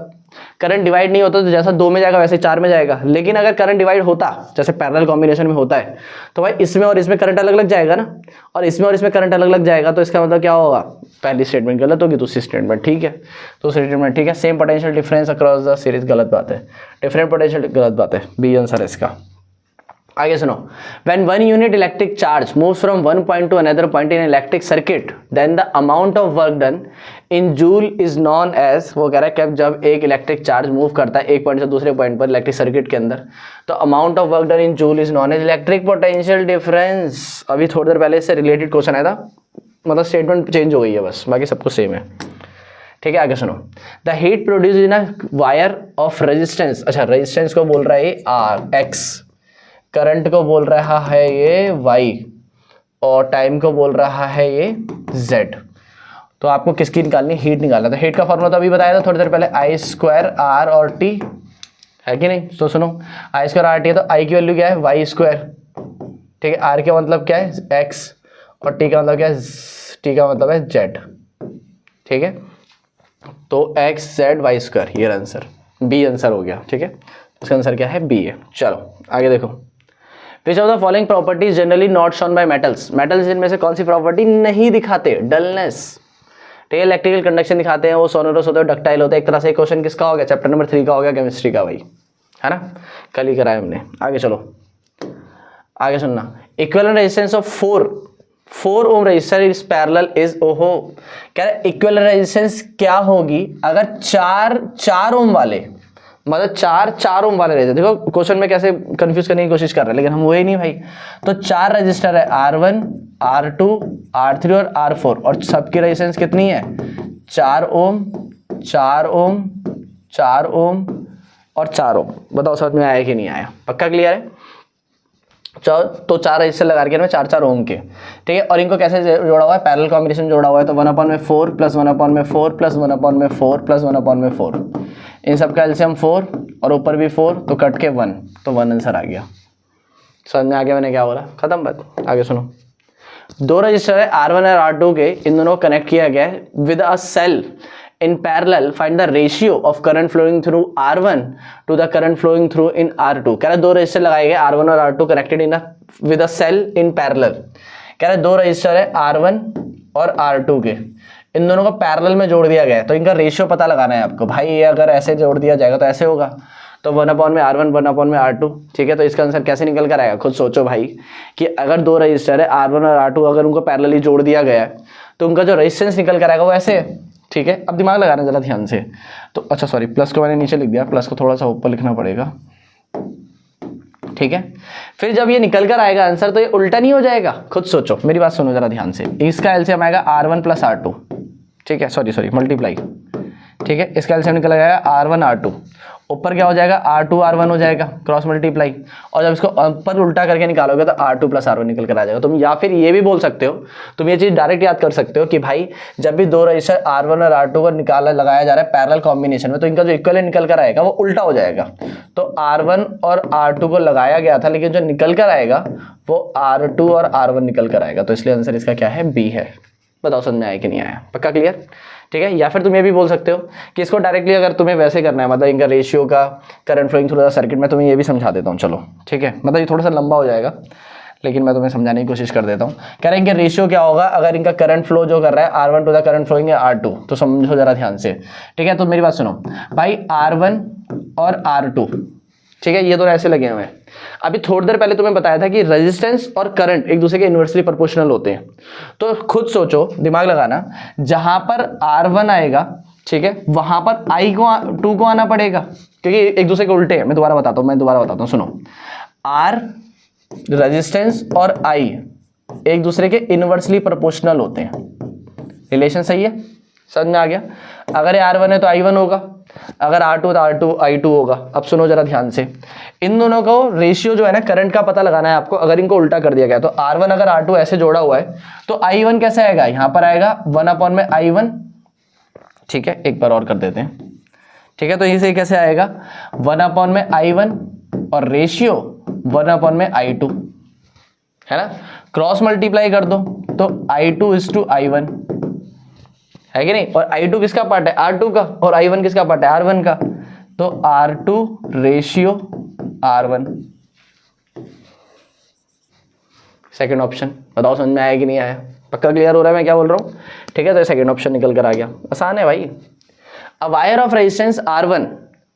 Speaker 1: करंट डिवाइड नहीं होता तो जैसा 2 में जाएगा वैसे 4 में जाएगा। लेकिन अगर करंट डिवाइड होता जैसे पैरेलल कॉम्बिनेशन में होता है तो भाई इसमें और इसमें करंट अलग अलग जाएगा ना, और इसमें और इसमें करंट अलग अलग जाएगा, तो इसका मतलब क्या होगा, पहली स्टेटमेंट गलत होगी, दूसरी स्टेटमेंट ठीक है, दूसरी स्टेटमेंट ठीक है। Same potential difference across the series गलत बात है, डिफरेंट पोटेंशियल गलत बात है, बी आंसर है इसका। आगे सुनो, when one unit electric charge moves from one point to another point in electric circuit then the amount of work done in joule is known as, वो कह रहा है कि जब एक इलेक्ट्रिक चार्ज मूव करता है एक पॉइंट से दूसरे पॉइंट पर इलेक्ट्रिक सर्किट के अंदर, तो amount of work done in joule is known as electric potential difference. अभी थोड़ी देर पहले इससे रिलेटेड क्वेश्चन आया था, मतलब स्टेटमेंट चेंज हो गई है बस, बाकी सब कुछ सेम है, ठीक है। आगे सुनो, the heat produce in a wire of resistance, अच्छा रेजिस्टेंस को बोल रहा है आर एक्स, करंट को बोल रहा है ये y, और टाइम को बोल रहा है ये z। तो आपको किसकी निकालनी, हीट निकालना। तो हीट का फॉर्मूला तो अभी बताया था थोड़ी देर पहले, आई स्क्वायर आर और टी, है कि नहीं? तो सुनो, आई स्क्वायर आर टी है तो आई की वैल्यू क्या है, वाई स्क्वायर, ठीक है, आर का मतलब क्या है x, और टी का मतलब क्या है, टी का मतलब है z, ठीक है। तो x z वाई स्क्वायर, ये आंसर बी आंसर हो गया, ठीक है। इसका आंसर क्या है, बी है। चलो आगे देखो, which of the following properties generally not shown by metals, metals इनमें से कौन सी प्रॉपर्टी नहीं दिखाते, डलनेस, ठीक है, इलेक्ट्रिकल कंडक्शन दिखाते हैं, वो सोनोरस होते हैं, डक्टाइल होते हैं। एक तरह से क्वेश्चन किसका हो गया, चैप्टर नंबर 3 का हो गया, केमिस्ट्री का, भाई है ना, कल ही कराया हमने। आगे चलो, आगे सुनना, equivalent resistance of 4 ohm resistor is parallel is, ओहो, कह रहा है इक्विवेलेंट रेजिस्टेंस क्या होगी अगर 4 ओम वाले, मतलब 4 ओम वाले रहते। देखो क्वेश्चन में कैसे कंफ्यूज करने की कोशिश कर रहे हैं, लेकिन हम वही नहीं भाई। तो 4 रजिस्टर है, R1 R2 R3 और R4, और सबकी रेजिस्टेंस कितनी है, 4 ओम 4 ओम 4 ओम और 4 ओम। बताओ समझ में आया कि नहीं आया, पक्का क्लियर है? तो 4 रजिस्टर लगा के 4 ओम के, ठीक है। और इनको कैसे जोड़ा हुआ है, पैरेलल कॉम्बिनेशन जोड़ा हुआ है। तो 1/4 प्लस 1/4 प्लस 1/4 प्लस 1/4, इन सब का एलसीएम 4 और ऊपर भी 4, तो कट के 1, तो 1 आंसर आ गया। समझ में आ गया मैंने क्या बोला, खत्म बात। आगे सुनो, 2 रजिस्टर है R1 और R2 के, इन दोनों को कनेक्ट किया गया है with a cell in parallel, find the ratio of current flowing through R1 to the current flowing through in R2। कह रहा है 2 रजिस्टर लगाए गए, R1 और R2 connected in with a cell in parallel. कह रहा है 2 रजिस्टर है R1 और R2 के, इन दोनों को पैरेलल में जोड़ दिया गया है, तो इनका रेशियो पता लगाना है आपको। भाई ये अगर ऐसे जोड़ दिया जाएगा तो ऐसे होगा, तो 1/R1 1/R2, ठीक है। तो इसका आंसर कैसे निकल कर आएगा, खुद सोचो भाई, कि अगर 2 रजिस्टर है R1 और R2, अगर उनको पैरेलली जोड़ दिया गया है तो उनका जो रेजिस्टेंस निकल कर आएगा वो ऐसे है, ठीक है। अब दिमाग लगाना जरा ध्यान से। तो अच्छा सॉरी, प्लस को मैंने नीचे लिख दिया, प्लस को थोड़ा सा ऊपर लिखना पड़ेगा, ठीक है। फिर जब ये निकल कर आएगा आंसर तो ये उल्टा नहीं हो जाएगा, खुद सोचो, मेरी बात सुनो जरा ध्यान से। इसका एलसीएम आएगा R1 प्लस R2, ठीक है, सॉरी मल्टीप्लाई, ठीक है। इसका एलसीएम निकल आएगा R1 R2, ऊपर क्या हो जाएगा R2 R1 हो जाएगा, क्रॉस मल्टीप्लाई, और जब इसको ऊपर उल्टा करके निकालोगे तो R2 प्लस R1 निकल कर आ जाएगा। तुम या फिर ये भी बोल सकते हो, तुम ये चीज़ डायरेक्ट याद कर सकते हो कि भाई जब भी 2 रजिस्टर R1 और R2 को लगाया जा रहा है पैरेलल कॉम्बिनेशन में, तो इनका जो इक्विवेलेंट निकल कर आएगा वो उल्टा हो जाएगा। तो R1 और R2 को लगाया गया था, लेकिन जो निकल कर आएगा वो R2 और R1 निकल कर आएगा, तो इसलिए आंसर इसका क्या है, बी है। बताओ समझ में आया कि नहीं आया, पक्का क्लियर, ठीक है। या फिर तुम ये भी बोल सकते हो कि इसको डायरेक्टली अगर तुम्हें वैसे करना है, मतलब इनका रेशियो का current flowing through the circuit, में तुम्हें ये भी समझा देता हूँ, चलो ठीक है। मतलब ये थोड़ा सा लंबा हो जाएगा, लेकिन मैं तुम्हें समझाने की कोशिश कर देता हूँ। कह रहे हैं कि रेशियो क्या होगा अगर इनका करंट फ्लो जो कर रहा है R1 to the current flowing R2, तो समझो जरा ध्यान से, ठीक है। तो मेरी बात सुनो भाई, R1 और R2, ठीक है, ये दोनों ऐसे लगे हुए हैं। अभी थोड़ी देर पहले तुम्हें बताया था कि रेजिस्टेंस और करंट एक दूसरे के इन्वर्सली प्रोपोर्शनल होते हैं। तो खुद सोचो, दिमाग लगाना, जहां पर R1 आएगा, ठीक है, वहां पर I2 को आना पड़ेगा, क्योंकि एक दूसरे के उल्टे हैं। मैं दोबारा बताता हूं, सुनो। R रेजिस्टेंस और I एक दूसरे के इनवर्सली प्रोपोर्शनल होते हैं। रिलेशन सही है, समझ में आ गया? अगर ये R1 है तो I1 होगा, अगर R2 तो I2 होगा। अब सुनो जरा ध्यान से, इन दोनों को रेशियो जो है ना करंट का पता लगाना है आपको। अगर इनको उल्टा कर दिया गया तो R1 अगर R2 ऐसे जोड़ा हुआ है तो I1 कैसे आएगा? यहां पर आएगा 1/I1, ठीक है, एक बार और कर देते हैं, ठीक है। तो इसे कैसे आएगा? 1/I1 और रेशियो 1/I2, है ना। क्रॉस मल्टीप्लाई कर दो तो I2:I1, है कि नहीं? और I2 किसका पार्ट है? R2 का। और I1 किसका पार्ट है? R1 का। तो R2 ratio R1, second option. बताओ समझ में आया कि नहीं आया? पक्का क्लियर हो रहा है मैं क्या बोल रहा हूँ? ठीक है, तो सेकेंड ऑप्शन निकल कर आ गया। आसान है भाई। अ वायर ऑफ रेजिस्टेंस R1,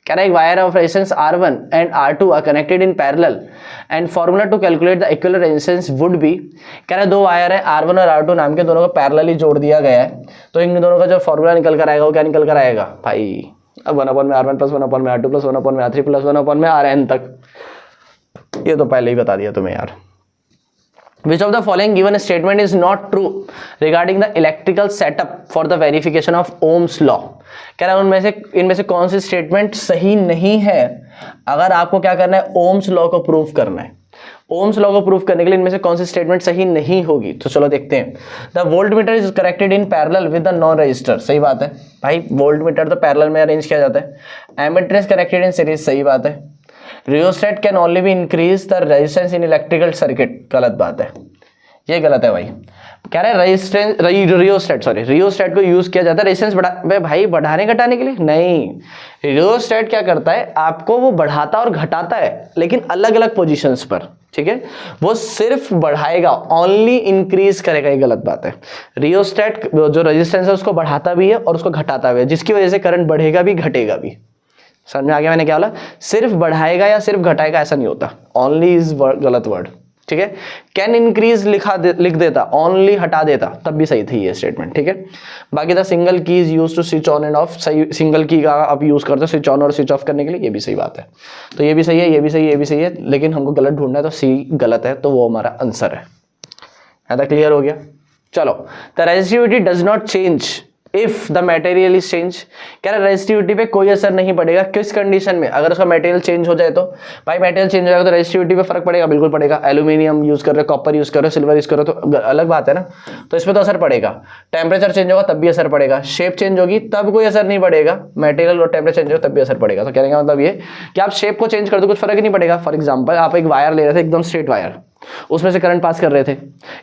Speaker 1: कह रहा है wire of resistance R1 and R2 are connected in parallel and formula to calculate the equivalent resistance would be, कह रहा है दो वायर है R1 और R2 नाम के, दोनों को पैरेलली जोड़ दिया गया है। तो इन दोनों का जो फॉर्मूला निकल कर आएगा वो क्या निकल कर आएगा भाई? अब 1/R1 plus 1/R2 plus 1/R3 plus 1/Rn तक। ये तो पहले ही बता दिया तुम्हें यार। Which of the following given statement is not true regarding the electrical setup for the verification of Ohm's law? कह रहा है इनमें से कौन सी स्टेटमेंट सही नहीं है अगर आपको क्या करना है? ओम्स लॉ को प्रूव करना है। ओम्स लॉ को प्रूव करने के लिए इनमें से कौन सी स्टेटमेंट सही नहीं होगी? तो चलो देखते हैं। The voltmeter is connected in parallel with the known resistor, सही बात है भाई। वोल्ट मीटर तो पैरेलल में अरेंज किया जाता है। Ammeter is connected in series, सही बात है। Rheostat can only be increase the resistance in electrical circuit, गलत बात है, ये गलत है भाई। कह रहे हैं रियोस्टेट को यूज किया जाता है रेजिस्टेंस भाई बढ़ाने घटाने के लिए नहीं। रियोस्टेट क्या करता है? आपको वो बढ़ाता और घटाता है, लेकिन अलग अलग पोजीशंस पर, ठीक है। वो सिर्फ बढ़ाएगा, ओनली इंक्रीज करेगा, ये गलत बात है। रियोस्टेट जो रेजिस्टेंस है उसको बढ़ाता भी है और उसको घटाता भी है, जिसकी वजह से करंट बढ़ेगा भी घटेगा भी। समझ में आ गया मैंने क्या बोला? सिर्फ बढ़ाएगा या सिर्फ घटाएगा ऐसा नहीं होता। ओनली इज गलत वर्ड, ठीक है। कैन इंक्रीज लिख देता, ओनली हटा देता, तब भी सही थी ये स्टेटमेंट, ठीक है। बाकी the single key is use to switch on and off, सही, सिंगल की का आप यूज करते हो स्विच ऑन और स्विच ऑफ करने के लिए, ये भी सही बात है। तो ये भी सही है, ये भी सही है, ये भी सही है, लेकिन हमको गलत ढूंढना है, तो सी गलत है, तो वो हमारा आंसर है। क्लियर हो गया? चलो, the resistivity does not change if the material is change. कह रहा है रेजिस्टिविटी पे कोई असर नहीं पड़ेगा, किस कंडीशन में? अगर उसका मटेरियल चेंज हो जाए तो भाई मटेरियल चेंज हो जाएगा तो रेजिस्टिविटी पे फर्क पड़ेगा, बिल्कुल पड़ेगा। एल्यूमिनियम यूज कर रहे हो, कॉपर यूज कर रहे हो, सिल्वर यूज कर रहे हो, तो अलग बात है ना, तो इसमें तो असर पड़ेगा। टेम्परेचर चेंज होगा तब भी असर पड़ेगा, शेप चेंज होगी तब कोई असर नहीं पड़ेगा, मटेरियल और टेम्परेचर चेंज होगा तब भी असर पड़ेगा। तो कहने का मतलब ये कि आप शेप को चेंज कर दो कुछ फर्क ही नहीं पड़ेगा। फॉर एग्जाम्पल आप एक वायर ले रहे थे, एकदम स्ट्रेट वायर, उसमें से करंट पास कर रहे थे,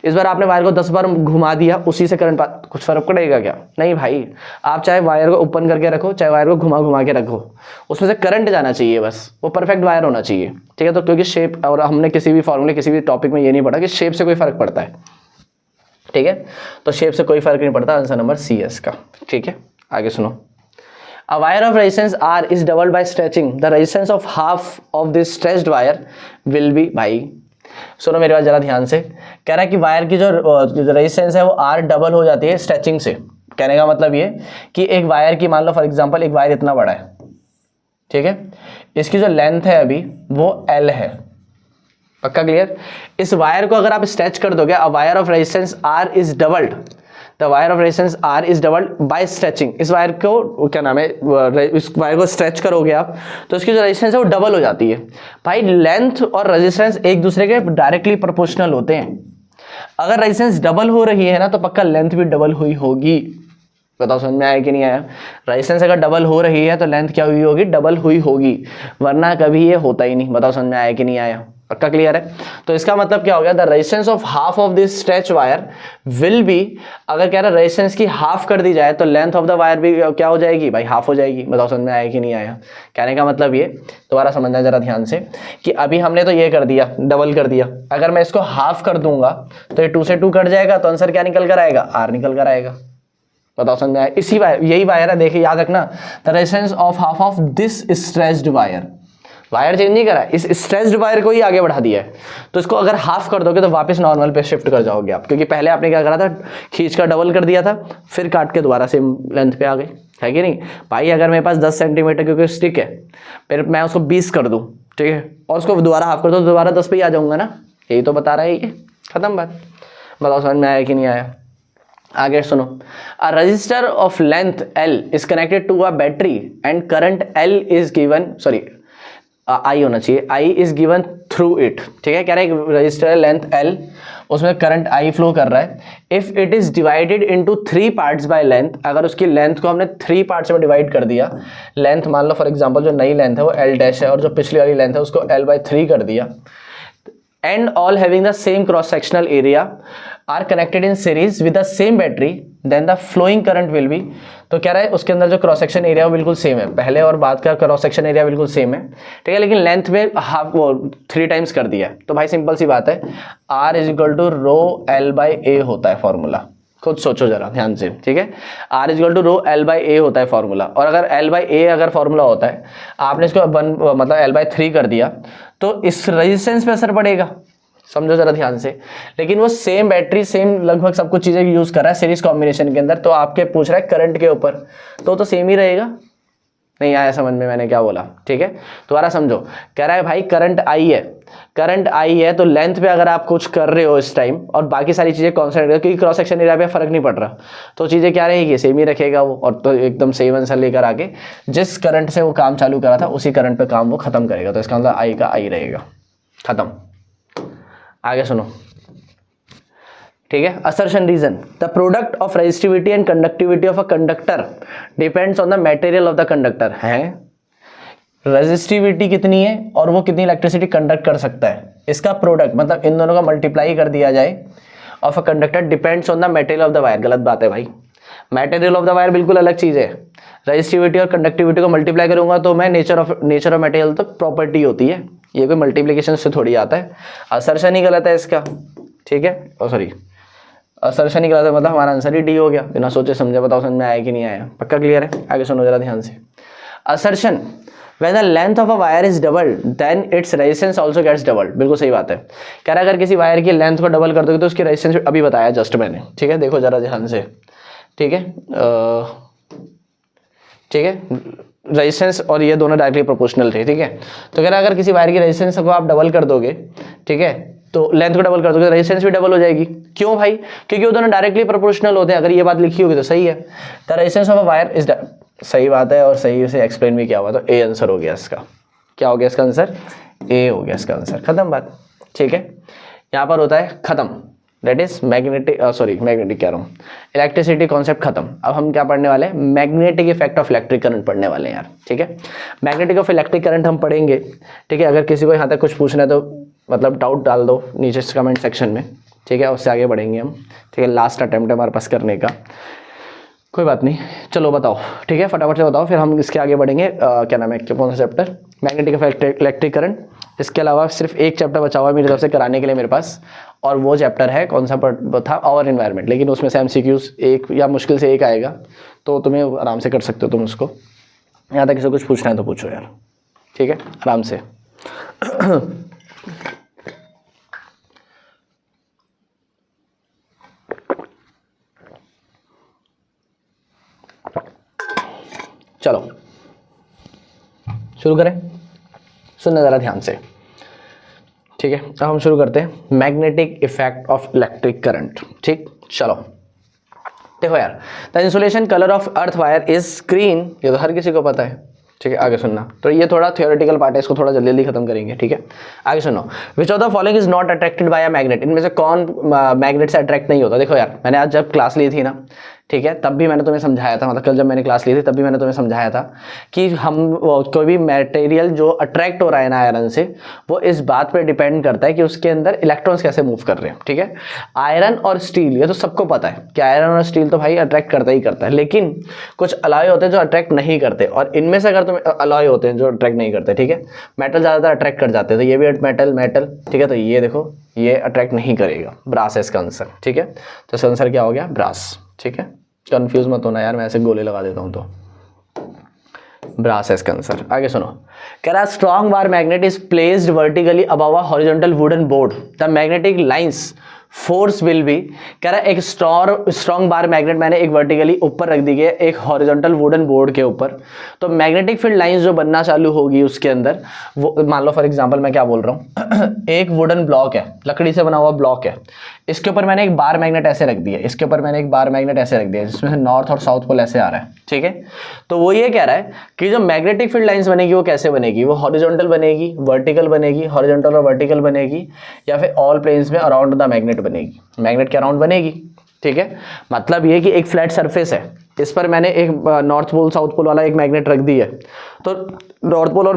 Speaker 1: इस बार आपने वायर को 10 बार घुमा दिया, उसी से करंट पास, कुछ फर्क पड़ेगा क्या? नहीं भाई। आप चाहे वायर को ओपन करके रखो, चाहे वायर को घुमा के रखो, उसमें से करंट जाना चाहिए, बस वो परफेक्ट वायर होना चाहिए, ठीक है। तो क्योंकि शेप, और हमने किसी भी फॉर्मूले किसी भी टॉपिक में ये नहीं पढ़ा कि शेप से कोई फर्क पड़ता है, ठीक है। तो शेप से कोई फर्क नहीं पड़ता, आंसर नंबर सी है इसका, ठीक है। आगे सुनो। A wire of resistance R is doubled by stretching. The resistance of half of this stretched wire will be, भाई सुनो मेरी बात जरा ध्यान से। कह रहा है कि वायर की जो रेजिस्टेंस है वो R डबल हो जाती है स्ट्रेचिंग से। कहने का मतलब ये कि एक वायर की, मान लो फॉर एग्जांपल एक वायर इतना बड़ा है, ठीक है, इसकी जो लेंथ है अभी वो L है, पक्का क्लियर? इस वायर को अगर आप स्ट्रेच कर दोगे, a wire of resistance R is doubled, the wire of resistance R is doubled by stretching. इस वायर को क्या नाम है, इस वायर को स्ट्रेच करोगे आप तो इसकी जो रेजिस्टेंस है वो डबल हो जाती है। भाई लेंथ और रेजिस्टेंस एक दूसरे के डायरेक्टली प्रोपोर्शनल होते हैं। अगर रेजिस्टेंस डबल हो रही है ना तो पक्का लेंथ भी डबल हुई होगी। बताओ समझ में आया कि नहीं आया? रेजिस्टेंस अगर डबल हो रही है तो लेंथ क्या हुई होगी? डबल हुई होगी, वरना कभी ये होता ही नहीं। बताओ समझ में आया कि नहीं आया? पक्का क्लियर है? तो इसका मतलब क्या हो गया? The resistance of half of this stretch wire will be, अगर कह रहा रेजिस्टेंस की हाफ कर दी जाए तो लेंथ ऑफ द वायर भी क्या हो जाएगी भाई? हाफ हो जाएगी। बताओ समझ में आया कि नहीं आया? कहने का मतलब ये, दोबारा समझना जरा ध्यान से, कि अभी हमने तो ये कर दिया, डबल कर दिया, अगर मैं इसको हाफ कर दूंगा तो ये 2 से 2 कट जाएगा, तो आंसर क्या निकल कर आएगा? R निकल कर आएगा। बताओ समझ में आया? इसी वायर, यही वायर है, देखिए याद रखना, the resistance of half of this stretched wire, wire change नहीं करा, इस स्ट्रेच्ड वायर को ही आगे बढ़ा दिया है। तो इसको अगर हाफ कर दोगे तो वापस नॉर्मल पे शिफ्ट कर जाओगे आप, क्योंकि पहले आपने क्या करा था, खींच कर डबल कर दिया था, फिर काट के दोबारा सेम लेंथ पे आ गए, है कि नहीं भाई। अगर मेरे पास 10 सेंटीमीटर क्योंकि स्टिक है, फिर मैं उसको 20 कर दूँ, ठीक है, और उसको दोबारा हाफ कर दो, दोबारा 10 पे ही आ जाऊंगा ना, यही तो बता रहा है ये। खत्म बात। बताओ समझ में आया कि नहीं आया। आगे सुनो, a register of length L is connected to a battery and current L is given, sorry I होना चाहिए, I is given through it, ठीक है। कह रहा है रजिस्टर लेंथ L, उसमें करंट I फ्लो कर रहा है। If it is divided into 3 parts by length, अगर उसकी लेंथ को हमने 3 पार्ट्स में डिवाइड कर दिया, लेंथ मान लो फॉर एग्जांपल जो नई लेंथ है वो L डैश है और जो पिछली वाली लेंथ है उसको L/3 कर दिया, and all having the same cross sectional area are connected in series with the same battery, then the flowing current will be, तो कह रहा है उसके अंदर जो क्रॉस सेक्शन एरिया वो बिल्कुल सेम है, पहले और बाद का क्रॉस सेक्शन एरिया बिल्कुल सेम है, ठीक है, लेकिन लेंथ में हाफ वो 3 टाइम्स कर दिया है। तो भाई सिंपल सी बात है, R is equal to rho L/A होता है फॉर्मूला, खुद सोचो जरा ध्यान से, ठीक है। R is equal to rho L/A होता है फॉर्मूला, और अगर L/A अगर फॉर्मूला होता है, आपने इसको मतलब L/3 कर दिया, तो इस रेजिस्टेंस पे असर पड़ेगा, समझो जरा ध्यान से। लेकिन वो सेम बैटरी, सेम लगभग सब कुछ चीजें यूज कर रहा है सीरीज कॉम्बिनेशन के अंदर, तो आपके पूछ रहा है करंट के ऊपर, तो सेम ही रहेगा। नहीं आया समझ में मैंने क्या बोला, ठीक है। दोबारा समझो, कह रहा है भाई करंट I है, करंट I है, तो लेंथ पे अगर आप कुछ कर रहे हो इस टाइम और बाकी सारी चीजें कॉन्स्टेंट, क्योंकि क्रॉस सेक्शन एरिया पे फर्क नहीं पड़ रहा, तो चीजें क्या रहेगी, सेम ही रखेगा वो, और तो एकदम सेम आंसर लेकर आके जिस करंट से वो काम चालू करा था उसी करंट पे काम वो खत्म करेगा, तो इसका मतलब I का I रहेगा। खत्म। आगे सुनो, ठीक है। Assertion reason, the product of resistivity and conductivity of a conductor depends on the material of the conductor. है रेजिस्टिविटी कितनी है और वो कितनी इलेक्ट्रिसिटी कंडक्ट कर सकता है, इसका प्रोडक्ट मतलब इन दोनों का मल्टीप्लाई कर दिया जाए of a conductor depends on the material of the wire. गलत बात है भाई, मटेरियल ऑफ द वायर बिल्कुल अलग चीज है। रेजिस्टिविटी और कंडक्टिविटी को मल्टीप्लाई करूंगा तो मैं नेचर ऑफ मटेरियल तो प्रॉपर्टी होती है, ये कोई मल्टीप्लिकेशन से थोड़ी आता है। असर्शन ही गलत है इसका, ठीक है, सॉरी असर्शन ही गलत है, मतलब हमारा आंसर ही डी हो गया बिना सोचे समझे। बताओ समझ में आया कि नहीं आया, पक्का क्लियर है। आगे सुनो जरा ध्यान से। Assertion, when the length of a wire is doubled then its resistance also gets doubled। बिल्कुल सही बात है। कह रहा है अगर किसी वायर की लेंथ को डबल कर दोगे तो उसकी रेजिस्टेंस अभी बताया जस्ट मैंने, ठीक है, देखो जरा ध्यान से, ठीक है, ठीक है, रेजिस्टेंस और ये दोनों डायरेक्टली प्रोपोर्शनल थे, ठीक है। तो कह रहा है अगर किसी वायर की रेजिस्टेंस को आप डबल कर दोगे, ठीक है, तो लेंथ को डबल कर दोगे तो रेजिस्टेंस भी डबल हो जाएगी। क्यों भाई, क्योंकि वो दोनों डायरेक्टली प्रोपोर्शनल होते हैं। अगर ये बात लिखी होगी तो सही है, the resistance of a wire is, सही बात है और सही से एक्सप्लेन भी किया हुआ, तो ए आंसर हो गया इसका। क्या हो गया इसका आंसर, ए हो गया इसका आंसर। खत्म बात, ठीक है। यहाँ पर होता है खत्म, that is magnetic, sorry magnetic कह रहा हूँ, इलेक्ट्रिसिटी कॉन्सेप्ट खत्म। अब हम क्या पढ़ने वाले हैं, magnetic effect of electric current पढ़ने वाले हैं यार, ठीक है। मैग्नेटिक ऑफ इलेक्ट्रिक करंट हम पढ़ेंगे, ठीक है। अगर किसी को यहाँ तक कुछ पूछना है तो मतलब डाउट डाल दो नीचे कमेंट सेक्शन में, ठीक है, उससे आगे बढ़ेंगे हम, ठीक है। लास्ट अटेम्प्ट है हमारे पास करने का, कोई बात नहीं, चलो बताओ, ठीक है, फटाफट से बताओ, फिर हम इसके आगे बढ़ेंगे। क्या नाम है, कौन सा chapter, magnetic effect electric current. इसके अलावा सिर्फ एक चैप्टर बचा हुआ है मेरी तरफ से कराने के लिए मेरे पास, और वो चैप्टर है कौन सा था, आवर एनवायरनमेंट। लेकिन उसमें से MCQs एक या मुश्किल से एक आएगा, तो तुम्हें आराम से कर सकते हो तुम उसको। यहाँ तक किसी को कुछ पूछना है तो पूछो यार, ठीक है, आराम से। चलो शुरू करें, सुनना ज़रा ध्यान से, ठीक है। अब हम शुरू करते हैं magnetic effect of electric current, ठीक। चलो देखो यार, the insulation colour of earth wire is green, ये तो हर किसी को पता है, ठीक है। आगे सुनना, तो ये थोड़ा थियोरेटिकल पार्ट है, इसको थोड़ा जल्दी जल्दी खत्म करेंगे, ठीक है। आगे सुनो, which of the following is not attracted by a magnet, इनमें से कौन मैग्नेट से अट्रैक्ट नहीं होता। देखो यार, मैंने आज जब क्लास ली थी ना, ठीक है, तब भी मैंने तुम्हें समझाया था, मतलब कल जब मैंने क्लास ली थी तब भी मैंने तुम्हें समझाया था कि हम कोई भी मटेरियल जो अट्रैक्ट हो रहा है ना आयरन से, वो इस बात पे डिपेंड करता है कि उसके अंदर इलेक्ट्रॉन्स कैसे मूव कर रहे हैं, ठीक है। आयरन और स्टील, ये तो सबको पता है कि आयरन और स्टील तो भाई अट्रैक्ट करता ही करता है, लेकिन कुछ अलॉय होते हैं जो अट्रैक्ट नहीं करते, और इनमें से अगर तुम अलॉय होते हैं जो अट्रैक्ट नहीं करते, ठीक है। मेटल ज़्यादातर अट्रैक्ट कर जाते हैं, तो ये भी मेटल, ठीक है, तो ये देखो ये अट्रैक्ट नहीं करेगा, ब्रास है इसका आंसर, ठीक है। तो इसका आंसर क्या हो गया, ब्रास, ठीक है। कंफ्यूज मत होना यार, मैं ऐसे गोले लगा देता हूँ तो। ब्रास है इसका आंसर। आगे सुनो, कह रहा strong bar magnet is placed vertically above a horizontal wooden board, the magnetic lines force will be. कह रहा है एक स्ट्रॉन्ग बार मैग्नेट मैंने एक वर्टिकली ऊपर रख दी गई है एक हॉरिजॉन्टल वुडन बोर्ड के ऊपर, तो मैग्नेटिक फील्ड लाइंस जो बनना चालू होगी उसके अंदर, वो मान लो फॉर एग्जांपल मैं क्या बोल रहा हूँ एक वुडन ब्लॉक है, लकड़ी से बना हुआ ब्लॉक है, इसके ऊपर मैंने एक बार मैग्नेट ऐसे रख दिया, इसके ऊपर मैंने एक बार मैग्नेट ऐसे रख दिया जिसमें से नॉर्थ और साउथ पोल ऐसे आ रहा है, ठीक है। तो वो ये कह रहा है कि जो मैग्नेटिक फील्ड लाइंस बनेगी वो कैसे बनेगी, वो हॉरिजॉन्टल बनेगी, वर्टिकल बनेगी, हॉरिजॉन्टल और वर्टिकल बनेगी, या फिर ऑल प्लेन्स में अराउंड द मैग्नेट बनेगी, मैग्नेट के अराउंड बनेगी, ठीक है। मतलब ये कि एक फ्लैट सरफेस है, इस पर मैंने एक नॉर्थ पोल साउथ पोल वाला एक मैग्नेट रख दी है, तो नॉर्थ पोल और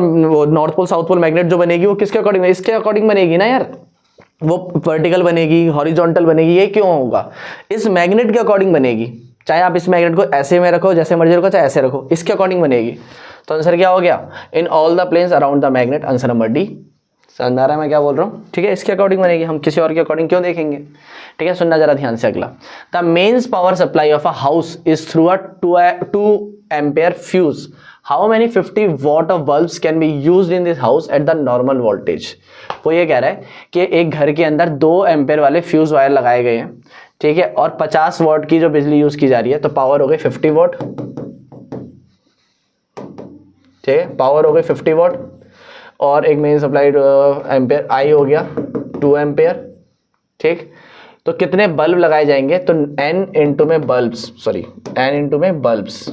Speaker 1: north pole south pole magnet जो बनेगी वो किसके अकॉर्डिंग, इसके अकॉर्डिंग बनेगी ना यार, वो वर्टिकल बनेगी, हॉरिजॉन्टल बनेगी, ये क्यों होगा, इस मैग्नेट के अकॉर्डिंग बनेगी। चाहे आप इस मैग्नेट को ऐसे में रखो, जैसे मर्जी रखो, चाहे ऐसे रखो, इसके अकॉर्डिंग बनेगी। तो आंसर क्या हो गया, in all the planes around the magnet, answer number D. समझ आ रहा है मैं क्या बोल रहा हूँ, ठीक है। इसके अकॉर्डिंग बनेगी, हम किसी और के अकॉर्डिंग क्यों देखेंगे, ठीक है। सुनना जरा ध्यान से अगला, the mains power supply of a house is through a 2 ampere fuse, how many 50 watt of bulbs can be used in this house at the normal voltage. वो ये कह रहा है कि एक घर के अंदर 2 एम्पेयर वाले फ्यूज वायर लगाए गए हैं, ठीक है, और 50 वॉट की जो बिजली यूज की जा रही है, तो पावर हो गई 50 वॉट, ठीक है, पावर हो गई 50 वॉट, और एक मेन सप्लाइड एम्पेयर आई हो गया 2 एम्पेयर, ठीक। तो कितने बल्ब लगाए जाएंगे, तो n इंटू में बल्ब्स, सॉरी n इंटू में बल्ब्स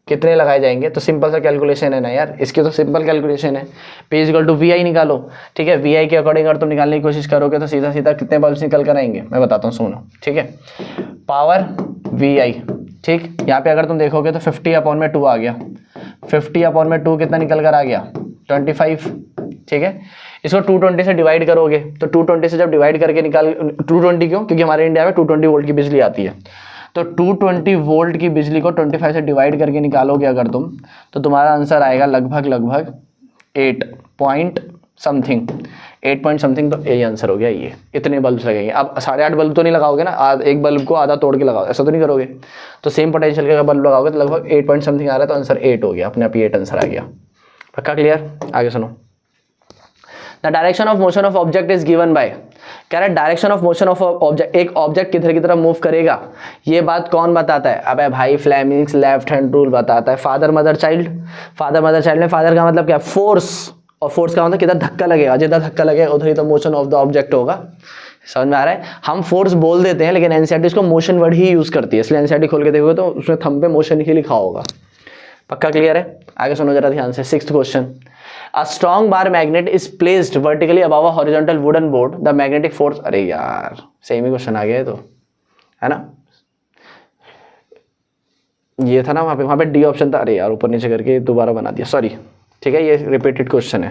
Speaker 1: कितने लगाए जाएंगे, तो सिंपल सा कैलकुलेशन है ना यार, इसकी तो सिंपल कैलकुलेशन है, P इक्वल टू VI निकालो, ठीक है। VI के अकॉर्डिंग अगर तुम निकालने की कोशिश करोगे तो सीधा सीधा कितने बल्ब्स निकल कर आएंगे, मैं बताता हूँ, सुनो, ठीक है। पावर VI, ठीक, यहाँ पे अगर तुम देखोगे तो 50/2 आ गया, 50/2 कितना निकल कर आ गया, 25, ठीक है। इसको 220 से डिवाइड करोगे तो 220 से जब डिवाइड करके निकाल, 220 क्यों, क्योंकि हमारे इंडिया में 220 वोल्ट की बिजली आती है, तो 220 वोल्ट की बिजली को 25 से डिवाइड करके निकालोगे अगर तुम, तो तुम्हारा आंसर आएगा लगभग 8 पॉइंट समथिंग, 8 पॉइंट समथिंग, तो यही आंसर हो गया। ये इतने बल्ब लगेंगे। अब 8.5 बल्ब तो नहीं लगाओगे ना, एक बल्ब को आधा तोड़ के लगाओ, ऐसा तो नहीं करोगे, तो सेम पोटेंशियल का बल्ब लगाओगे तो लगभग 8 पॉइंट समथिंग आ रहा है, तो आंसर 8 हो गया, अपने आप 8 आंसर आ गया। पक्का क्लियर, आगे सुनो, the direction of motion of object is given by, कह रहा है direction of motion of object, एक ऑब्जेक्ट किधर की तरफ मूव करेगा, ये बात कौन बताता है, अबे भाई फ्लेमिंग्स लेफ्ट हैंड रूल बताता है, father mother child. Father mother child में फादर का मतलब क्या, फोर्स, और फोर्स का मतलब किधर धक्का लगेगा, जिधर धक्का लगेगा उधर ही तो मोशन ऑफ द ऑब्जेक्ट होगा। समझ में आ रहा है, हम फोर्स बोल देते हैं लेकिन एनसीईआरटी इसको मोशन वर्ड ही यूज करती है, इसलिए एनसीईआरटी खोल के देखोगे तो उसमें थंब पे मोशन ही लिखा होगा। पक्का क्लियर है, आगे सुनो जरा ध्यान से। 6th question, A strong bar magnet is placed vertically above a horizontal wooden board. The magnetic force, अरे यार सेम ही क्वेश्चन आ गया है, तो है ना, ये था ना वहाँ पे डी ऑप्शन था, अरे यार ऊपर नीचे करके दोबारा बना दिया, सॉरी, ठीक है, ये रिपीटेड क्वेश्चन है,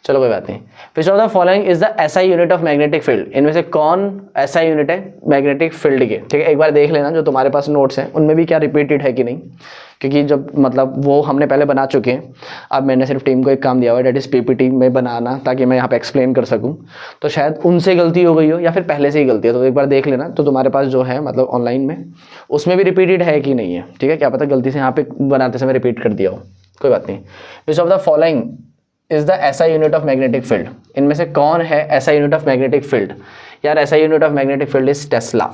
Speaker 1: चलो कोई बात नहीं। Which of the following is the SI unit of magnetic field, इनमें से कौन SI यूनिट है मैग्नेटिक फील्ड के, ठीक है। एक बार देख लेना जो तुम्हारे पास नोट्स हैं उनमें भी क्या रिपीटेड है कि नहीं, क्योंकि जब मतलब वो हमने पहले बना चुके हैं, अब मैंने सिर्फ टीम को एक काम दिया हुआ है, डेट इज PPT में बनाना, ताकि मैं यहाँ पे एक्सप्लेन कर सकूँ, तो शायद उनसे गलती हो गई हो या फिर पहले से ही गलती है, तो एक बार देख लेना, तो तुम्हारे पास जो है मतलब ऑनलाइन में उसमें भी रिपीटेड है कि नहीं है, ठीक है, क्या पता गलती से यहाँ पे बनाते समय रिपीट कर दिया हो, कोई बात नहीं। Which of the following is the SI unit of magnetic field, इनमें से कौन है SI unit of magnetic field, यार SI unit of magnetic field is Tesla,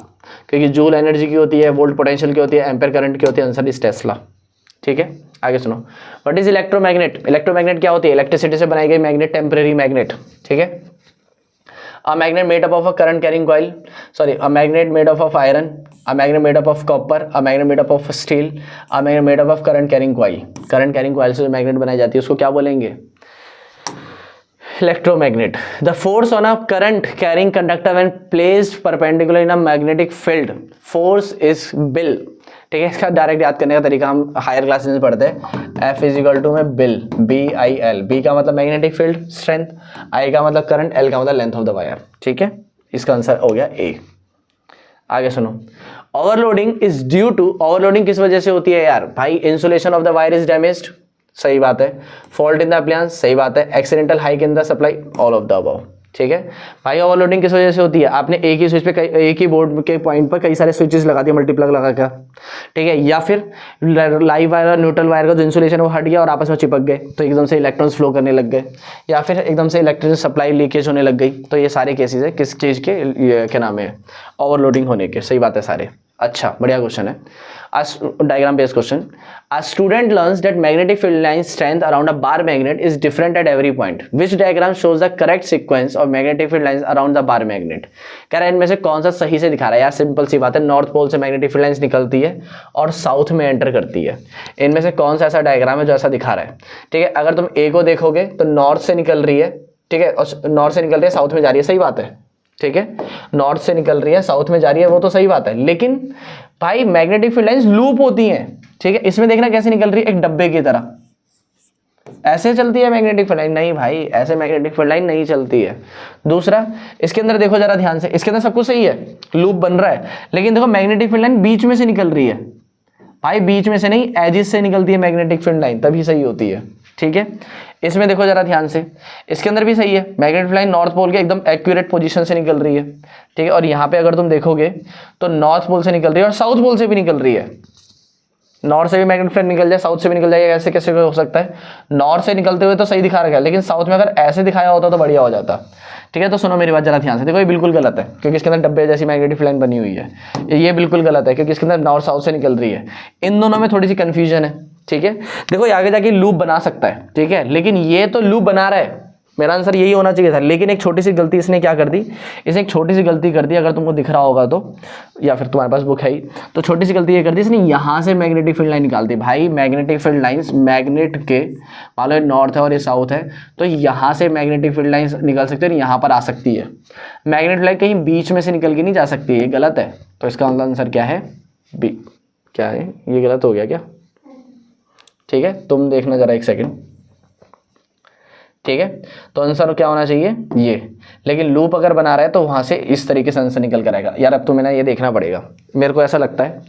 Speaker 1: क्योंकि जूल एनर्जी की होती है, वोल्ट पोटेंशियल की होती है, एम्पेयर करंट की होती है, आंसर इज टेस्ला, ठीक है। आगे सुनो, व्हाट इज इलेक्ट्रोमैग्नेट, इलेक्ट्रोमैग्नेट क्या होती है, इलेक्ट्रिसिटी से बनाई गई मैग्नेट, टेम्परेरी मैग्नेट, ठीक है। A magnet made up of a current carrying coil, sorry, a magnet made up of iron, a magnet made up of copper, a magnet made up of steel, a magnet made up of current carrying coil। current carrying coil से जो magnet बनाई जाती है उसको क्या बोलेंगे, electromagnet. The force on a current carrying conductor when placed perpendicular in a magnetic field, force is bill, ठीक है। इसका डायरेक्ट याद करने का तरीका हम हायर क्लासेस में पढ़ते हैं, F इज टू में बिल, BIL, B का मतलब मैग्नेटिक फील्ड स्ट्रेंथ, I का मतलब करंट, L का मतलब लेंथ ऑफ द वायर, ठीक है। इसका आंसर हो गया A। आगे सुनो, overloading is due to, overloading किस वजह से होती है यार भाई, insulation of the wire is damaged, सही बात है, फॉल्ट इन द अप्लायंस, सही बात है, accidental hike in the supply, all of the above, ठीक है भाई। ओवरलोडिंग किस वजह से होती है, आपने एक ही स्विच पे एक ही बोर्ड के पॉइंट पर कई सारे स्विचेस लगा दिए मल्टीप्लग लगा कर, ठीक है, या फिर लाइव वायर और न्यूट्रल वायर का जो इंसुलेशन वो हट गया और आपस में चिपक गए तो एकदम से इलेक्ट्रॉन्स फ्लो करने लग गए, या फिर एकदम से इलेक्ट्रिक सप्लाई लीकेज होने लग गई। तो ये सारे केसेस है किस चीज़ के, क्या नाम है, ओवरलोडिंग होने के। सही बात है सारे। अच्छा बढ़िया क्वेश्चन है, diagram based question. A student learns that magnetic field line strength around a bar magnet is different at every point. Which diagram shows the correct sequence of magnetic field lines around the bar magnet? कह रहा है इनमें से कौन सा सही से दिखा रहा है यार। सिंपल सी बात है, नॉर्थ पोल से मैग्नेटिक फील्ड लाइंस निकलती है और साउथ में एंटर करती है। इनमें से कौन सा ऐसा डायग्राम है जो ऐसा दिखा रहा है, ठीक है। अगर तुम ए को देखोगे तो नॉर्थ से निकल रही है, ठीक है, और नॉर्थ से निकल रही है साउथ में जा रही है, सही बात है, ठीक है। नॉर्थ से निकल रही है साउथ में जा रही है, वो तो सही बात है। लेकिन भाई मैग्नेटिक फील्ड लाइंस लूप होती हैं, ठीक है। इसमें देखना कैसे निकल रही है, एक डब्बे की तरह ऐसे चलती है मैग्नेटिक फील्ड लाइन। नहीं भाई, ऐसे मैग्नेटिक फील्ड लाइन नहीं चलती है। दूसरा, इसके अंदर देखो जरा ध्यान से, इसके अंदर सब कुछ सही है, लूप बन रहा है, लेकिन देखो मैग्नेटिक फील्ड लाइन बीच में से निकल रही है भाई, बीच में से नहीं, एजिस से निकलती है मैग्नेटिक फील्ड लाइन, तभी सही होती है, ठीक है। इसमें देखो जरा ध्यान से, इसके अंदर भी सही है, magnetic field line north pole के एकदम एक्यूरेट पोजीशन से निकल रही है, ठीक है। और यहाँ पे अगर तुम देखोगे तो नॉर्थ पोल से निकल रही है और साउथ पोल से भी निकल रही है। नॉर्थ से भी मैग्नेटिक फील्ड निकल जाए, साउथ से भी निकल जाएगा, ऐसे कैसे हो सकता है। नॉर्थ से निकलते हुए तो सही दिखा रखा है, लेकिन साउथ में अगर ऐसे दिखाया होता तो बढ़िया हो जाता, ठीक है। तो सुनो मेरी बात जरा ध्यान से, देखो ये बिल्कुल गलत है क्योंकि इसके अंदर डब्बे जैसी मैग्नेटिक फील्ड लाइन बनी हुई है। ये बिल्कुल गलत है क्योंकि इसके अंदर नॉर्थ साउथ से निकल रही है। इन दोनों में थोड़ी सी कंफ्यूजन है, ठीक है। देखो ये आगे जाके लूप बना सकता है, ठीक है, लेकिन ये तो लूप बना रहा है, मेरा आंसर यही होना चाहिए था। लेकिन एक छोटी सी गलती इसने क्या कर दी, इसने एक छोटी सी गलती कर दी, अगर तुमको दिख रहा होगा तो, या फिर तुम्हारे पास बुक है ही, तो छोटी सी गलती ये कर दी इसने, यहाँ से मैग्नेटिक फील्ड लाइन निकाल दी। भाई मैग्नेटिक फील्ड लाइंस मैग्नेट के, मान लो नॉर्थ है और ये साउथ है, तो यहाँ से मैग्नेटिक फील्ड लाइंस निकल सकती है और यहाँ पर आ सकती है। मैग्नेटिक लाइन कहीं बीच में से निकल के नहीं जा सकती, ये गलत है। तो इसका आंसर क्या है, बी। क्या है ये, गलत हो गया क्या, ठीक है। तुम देखना जरा एक सेकेंड, ठीक है। तो आंसर क्या होना चाहिए ये, लेकिन लूप अगर बना रहा है तो वहां से इस तरीके से आंसर निकल कर आएगा। यार अब तुम्हें ना ये देखना पड़ेगा, मेरे को ऐसा लगता है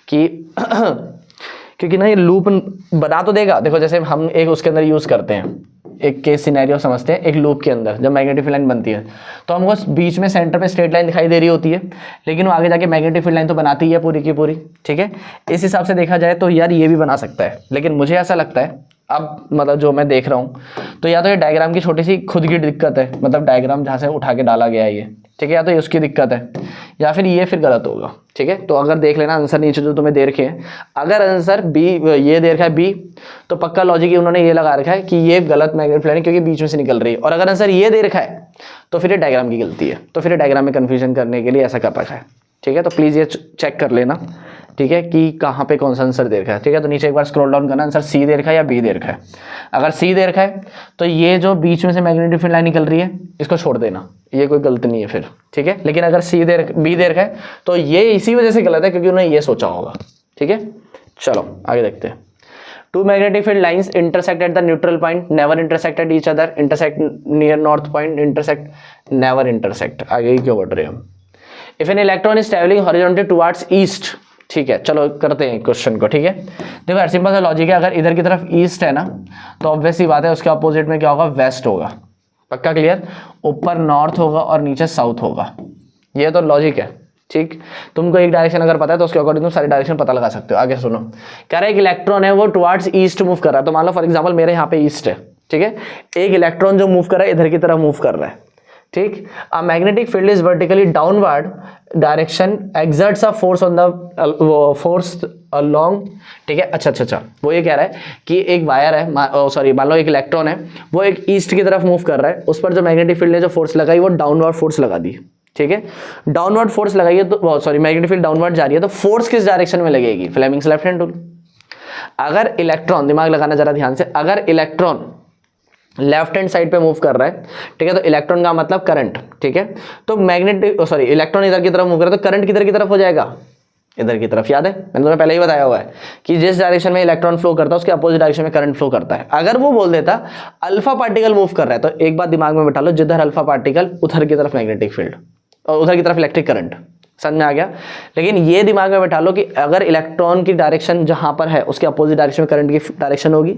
Speaker 1: कि क्योंकि ना ये लूप बना तो देगा। देखो जैसे हम एक उसके अंदर यूज करते हैं, एक केस सिनेरियो समझते हैं, एक लूप के अंदर जब मैग्नेटिक फील्ड लाइन बनती है तो हमको बीच में सेंटर पे स्ट्रेट लाइन दिखाई दे रही होती है, लेकिन वो आगे जाके मैग्नेटिक फील्ड लाइन तो बनाती है पूरी की पूरी, ठीक है। इस हिसाब से देखा जाए तो यार ये भी बना सकता है, लेकिन मुझे ऐसा लगता है अब मतलब जो मैं देख रहा हूँ, तो या तो ये डायग्राम की छोटी सी खुद की दिक्कत है, मतलब डायग्राम जहाँ से उठा के डाला गया है ये, ठीक है, या तो ये उसकी दिक्कत है या फिर ये फिर गलत होगा, ठीक है। तो अगर देख लेना आंसर नीचे जो तुम्हें दे रखे हैं, अगर आंसर बी ये दे रखा है बी, तो पक्का लॉजिक ही उन्होंने ये लगा रखा है कि ये गलत मैग्नेटिक फील्ड लाइन क्योंकि बीच में से निकल रही है। और अगर आंसर ये दे रखा है तो फिर ये डायग्राम की गलती है, तो फिर ये डायग्राम में कन्फ्यूजन करने के लिए ऐसा कर रखा है, ठीक है। तो प्लीज़ ये चेक कर लेना, ठीक है, कि कहाँ पे कौन सा आंसर दे रखा है, ठीक है। तो नीचे एक बार स्क्रॉल डाउन करना, आंसर सी दे रखा है या बी दे रखा है। अगर सी दे रखा है तो ये जो बीच में से मैग्नेटिक फील्ड लाइन निकल रही है इसको छोड़ देना, ये कोई गलत नहीं है फिर, ठीक है। लेकिन अगर बी दे रखा है तो ये इसी वजह से गलत है क्योंकि उन्होंने ये सोचा होगा, ठीक है। चलो आगे देखते हैं। Two magnetic field lines intersect at the neutral point, never intersect at each other, intersect near north point, intersect, never intersect। आगे ही क्यों बढ़ रहे हैं हम। If an electron is traveling horizontally towards east, ठीक है, चलो करते हैं क्वेश्चन को, ठीक है। देखो यार सिंपल सा लॉजिक है, अगर इधर की तरफ ईस्ट है ना तो ऑब्वियस सी बात है उसके अपोजिट में क्या होगा, वेस्ट होगा, पक्का क्लियर। ऊपर नॉर्थ होगा और नीचे साउथ होगा, ये तो लॉजिक है, ठीक। तुमको एक डायरेक्शन अगर पता है तो उसके अकॉर्डिंग तुम सारी डायरेक्शन पता लगा सकते हो। आगे सुनो, कह रहा है एक इलेक्ट्रॉन है वो टुवर्ड्स ईस्ट मूव कर रहा है, तो मान लो फॉर एग्जांपल मेरे यहाँ पे ईस्ट है, ठीक है। एक इलेक्ट्रॉन जो मूव कर रहा है इधर की तरफ मूव कर रहा है, ठीक। A magnetic field is vertically downward direction exerts a force on the force along, ठीक है। अच्छा, वो ये कह रहा है कि एक वायर है, मान लो एक इलेक्ट्रॉन है वो एक ईस्ट की तरफ मूव कर रहा है, उस पर जो मैग्नेटिक फील्ड ने जो फोर्स लगाई वो डाउनवर्ड फोर्स लगा दी, ठीक है। डाउनवर्ड फोर्स लगाइए तो मैग्नेटिक फील्ड डाउनवर्ड जा रही है तो फोर्स किस डायरेक्शन में लगेगी, फ्लेमिंग्स लेफ्ट हैंड रूल। अगर इलेक्ट्रॉन, दिमाग लगाना जरा ध्यान से, अगर इलेक्ट्रॉन लेफ्ट हैंड साइड पे मूव कर रहा है, ठीक है, तो इलेक्ट्रॉन का मतलब करंट, ठीक है। तो इलेक्ट्रॉन इधर की तरफ मूव कर रहा है तो करंट किधर की तरफ हो जाएगा, इधर की तरफ। याद है मैंने तुम्हें पहले ही बताया हुआ है कि जिस डायरेक्शन में इलेक्ट्रॉन फ्लो करता है उसके अपोजिट डायरेक्शन में करंट फ्लो करता है। अगर वो बोल देता अल्फा पार्टिकल मूव कर रहा है तो एक बात दिमाग में बैठा लो, जिधर अल्फा पार्टिकल उधर की तरफ मैग्नेटिक फील्ड और उधर की तरफ इलेक्ट्रिक करंट, समझ में आ गया। लेकिन ये दिमाग में बैठा लो कि अगर इलेक्ट्रॉन की डायरेक्शन जहां पर है उसके अपोजिट डायरेक्शन में करंट की डायरेक्शन होगी,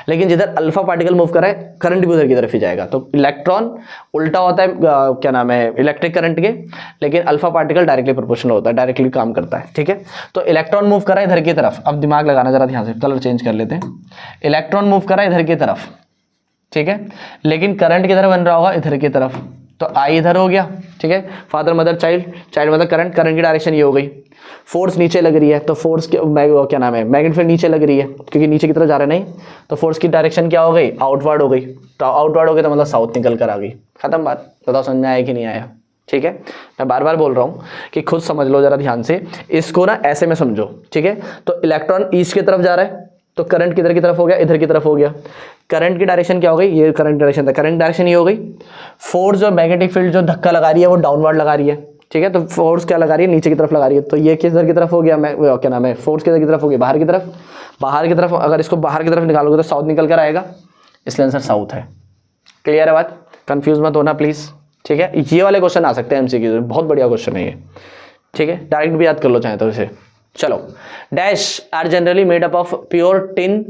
Speaker 1: लेकिन जिधर अल्फा पार्टिकल मूव कर रहा है करंट भी उधर की तरफ ही जाएगा। तो इलेक्ट्रॉन उल्टा होता है क्या नाम है इलेक्ट्रिक करंट के, लेकिन अल्फा पार्टिकल डायरेक्टली प्रोपोर्शनल होता है, डायरेक्टली काम करता है। ठीक है, तो इलेक्ट्रॉन मूव कर रहा है इधर की तरफ, अब दिमाग लगाना जरा ध्यान से, कलर चेंज कर लेते हैं। इलेक्ट्रॉन मूव कर रहा है इधर की तरफ, ठीक है, लेकिन करंट किधर बन रहा होगा, इधर की तरफ। तो आई इधर हो गया, ठीक है, father mother child, child mother current, current की डायरेक्शन ये हो गई। फोर्स नीचे लग रही है, तो फोर्स क्या नाम है मैग्नेट फील्ड नीचे लग रही है, क्योंकि नीचे की तरफ जा रहा है नहीं, तो फोर्स की डायरेक्शन क्या हो गई, आउटवर्ड हो गई। तो आउटवर्ड हो गई तो मतलब साउथ निकल कर आ गई। खत्म बात। बताओ समझ में आया कि नहीं आया। ठीक है, मैं बार बार बोल रहा हूँ कि खुद समझ लो जरा ध्यान से, इसको ना ऐसे में समझो। ठीक है, तो इलेक्ट्रॉन ईस्ट की तरफ जा रहा है, तो करंट किधर की तरफ हो गया, इधर की तरफ हो गया। करंट की डायरेक्शन क्या हो गई, ये करंट डायरेक्शन था, करंट डायरेक्शन ये हो गई। फोर्स और मैग्नेटिक फील्ड जो धक्का लगा रही है वो डाउनवर्ड लगा रही है। ठीक है, तो फोर्स क्या लगा रही है, नीचे की तरफ लगा रही है। तो ये किधर की तरफ हो गया, मैं क्या नाम है फोर्स किधर की तरफ हो गया, बाहर की तरफ। बाहर की तरफ अगर इसको बाहर की तरफ निकालोगे तो साउथ निकल कर आएगा, इसलिए आंसर साउथ है। क्लियर है बात, कंफ्यूज मत होना प्लीज। ठीक है, ये वाले क्वेश्चन आ सकते हैं एमसीक्यू, बहुत बढ़िया क्वेश्चन है ये। ठीक है, डायरेक्ट भी याद कर लो चाहे तो इसे। चलो, dash are generally made up of pure tin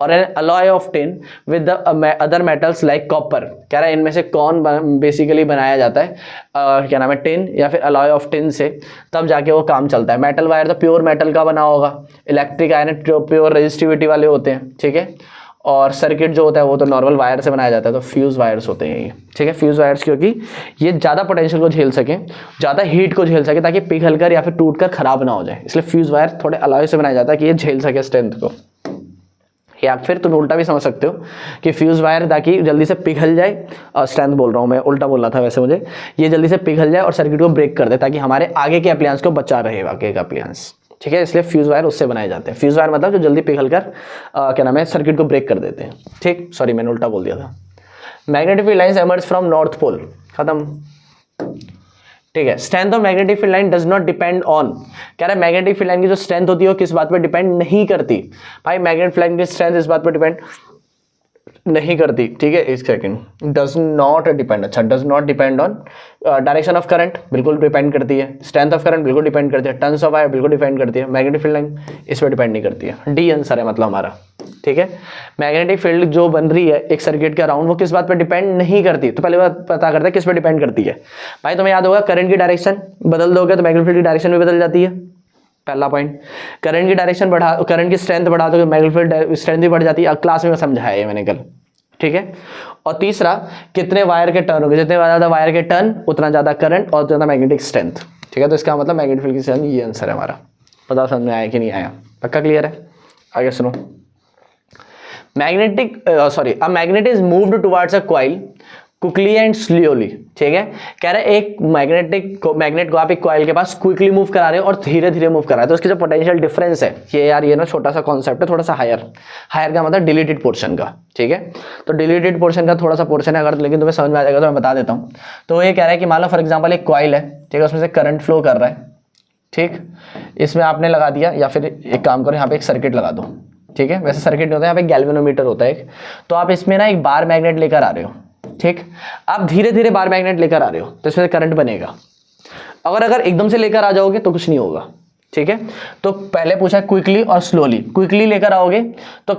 Speaker 1: और an alloy of tin with the other metals like copper. कह रहा है इनमें से कौन बेसिकली बनाया जाता है, क्या नाम है, टिन या फिर अलॉय ऑफ टिन से, तब जाके वो काम चलता है। मेटल वायर तो प्योर मेटल का बना होगा, इलेक्ट्रिक आयरन प्योर रेजिस्टिविटी वाले होते हैं। ठीक है, और सर्किट जो होता है वो तो नॉर्मल वायर से बनाया जाता है, तो फ्यूज वायर्स होते हैं ये। ठीक है, फ्यूज वायर्स क्योंकि ये ज़्यादा पोटेंशियल को झेल सकें, ज़्यादा हीट को झेल सके, ताकि पिघलकर या फिर टूटकर खराब ना हो जाए, इसलिए फ्यूज वायर थोड़े अलॉय से बनाया जाता है कि ये झेल सके स्ट्रेंथ को। या फिर तुम उल्टा भी समझ सकते हो कि फ्यूज वायर ताकि जल्दी से पिघल जाए, स्ट्रेंथ बोल रहा हूँ मैं, उल्टा बोलना था वैसे मुझे, ये जल्दी से पिघल जाए और सर्किट को ब्रेक कर दे, ताकि हमारे आगे के अप्लायंस को बचा रहे, आगे का अप्लायंस। ठीक है, इसलिए फ्यूज वायर उससे बनाए जाते हैं। फ्यूज वायर मतलब जो जल्दी पिघल कर क्या नाम है सर्किट को ब्रेक कर देते हैं। ठीक, सॉरी मैंने उल्टा बोल दिया था। Magnetic field lines emerge from north pole. खत्म। ठीक है, strength of magnetic field line does not depend on, कह रहा है मैग्नेटिक फील्ड लाइन की जो स्ट्रेंथ होती है वो किस बात पर डिपेंड नहीं करती। भाई मैग्नेटिक फील्ड लाइन की स्ट्रेंथ इस बात पर डिपेंड नहीं करती। ठीक है, एक सेकंड, डज नॉट डिपेंड, अच्छा does not depend on direction of current, बिल्कुल डिपेंड करती है। स्ट्रेंथ ऑफ करंट बिल्कुल डिपेंड करती है। टर्न्स ऑफ वायर बिल्कुल डिपेंड करती है। मैग्नेटिक फील्ड लाइन इस पर डिपेंड नहीं करती है। डी आंसर है मतलब हमारा। ठीक है, मैग्नेटिक फील्ड जो बन रही है एक सर्किट के अराउंड वो किस बात पर डिपेंड नहीं करती। तो पहले बात पता करते हैं किस पर डिपेंड करती है। भाई तुम्हें याद होगा करंट की डायरेक्शन बदल दोगे तो मैग्नेटिक फील्ड की डायरेक्शन भी बदल जाती है, पहला पॉइंट। करंट की डायरेक्शन बढ़ा, करंट की स्ट्रेंथ बढ़ा दो तो मैग्नेटिक फील्ड स्ट्रेंथ भी बढ़ जाती है। क्लास में समझाया है मैंने कल। ठीक है, और तीसरा कितने वायर के टर्न हो गए, जितने ज़्यादा वायर के टर्न उतना ज़्यादा करंट और ज़्यादा मैग्नेटिक स्ट्रेंथ। ठीक है, तो इसका मतलब मैग्नेटिक फील्ड की स्ट्रेंथ, ये आंसर है हमारा। पता समझ में आया कि नहीं आया, पक्का क्लियर है। आगे सुनो, magnetic a magnet is moved towards a coil quickly and slowly. ठीक है, कह रहे एक मैग्नेट को आप एक कॉइल के पास क्विकली मूव करा रहे हो और धीरे धीरे मूव करा रहे हो, तो उसकी जो पोटेंशियल डिफरेंस है ये यार, ये ना छोटा सा कॉन्सेप्ट है, थोड़ा सा हायर का मतलब डिलीटेड पोर्शन का। ठीक है, तो डिलीटेड पोर्शन का थोड़ा सा पोर्शन है, अगर लेकिन तुम्हें समझ में आ जाएगा तो मैं बता देता हूँ। तो ये कह रहा है कि मान लो फॉर एग्जाम्पल एक कॉइल है, ठीक है, उसमें से करंट फ्लो कर रहा है। ठीक, इसमें आपने लगा दिया, या फिर एक काम करो यहाँ पे एक सर्किट लगा दो। ठीक है, वैसे सर्किट नहीं होता है, यहाँ पे गैल्वेनोमीटर होता है एक, तो आप इसमें ना एक बार मैग्नेट लेकर आ रहे हो। ठीक, आप धीरे धीरे बार मैग्नेट लेकर आ रहे हो तो इसमें करंट बनेगा। अगर एकदम से लेकर आ जाओगे तो कुछ नहीं होगा। ठीक है, तो पहले पूछा क्विकली और स्लोली। क्विकली लेकर आओगे तो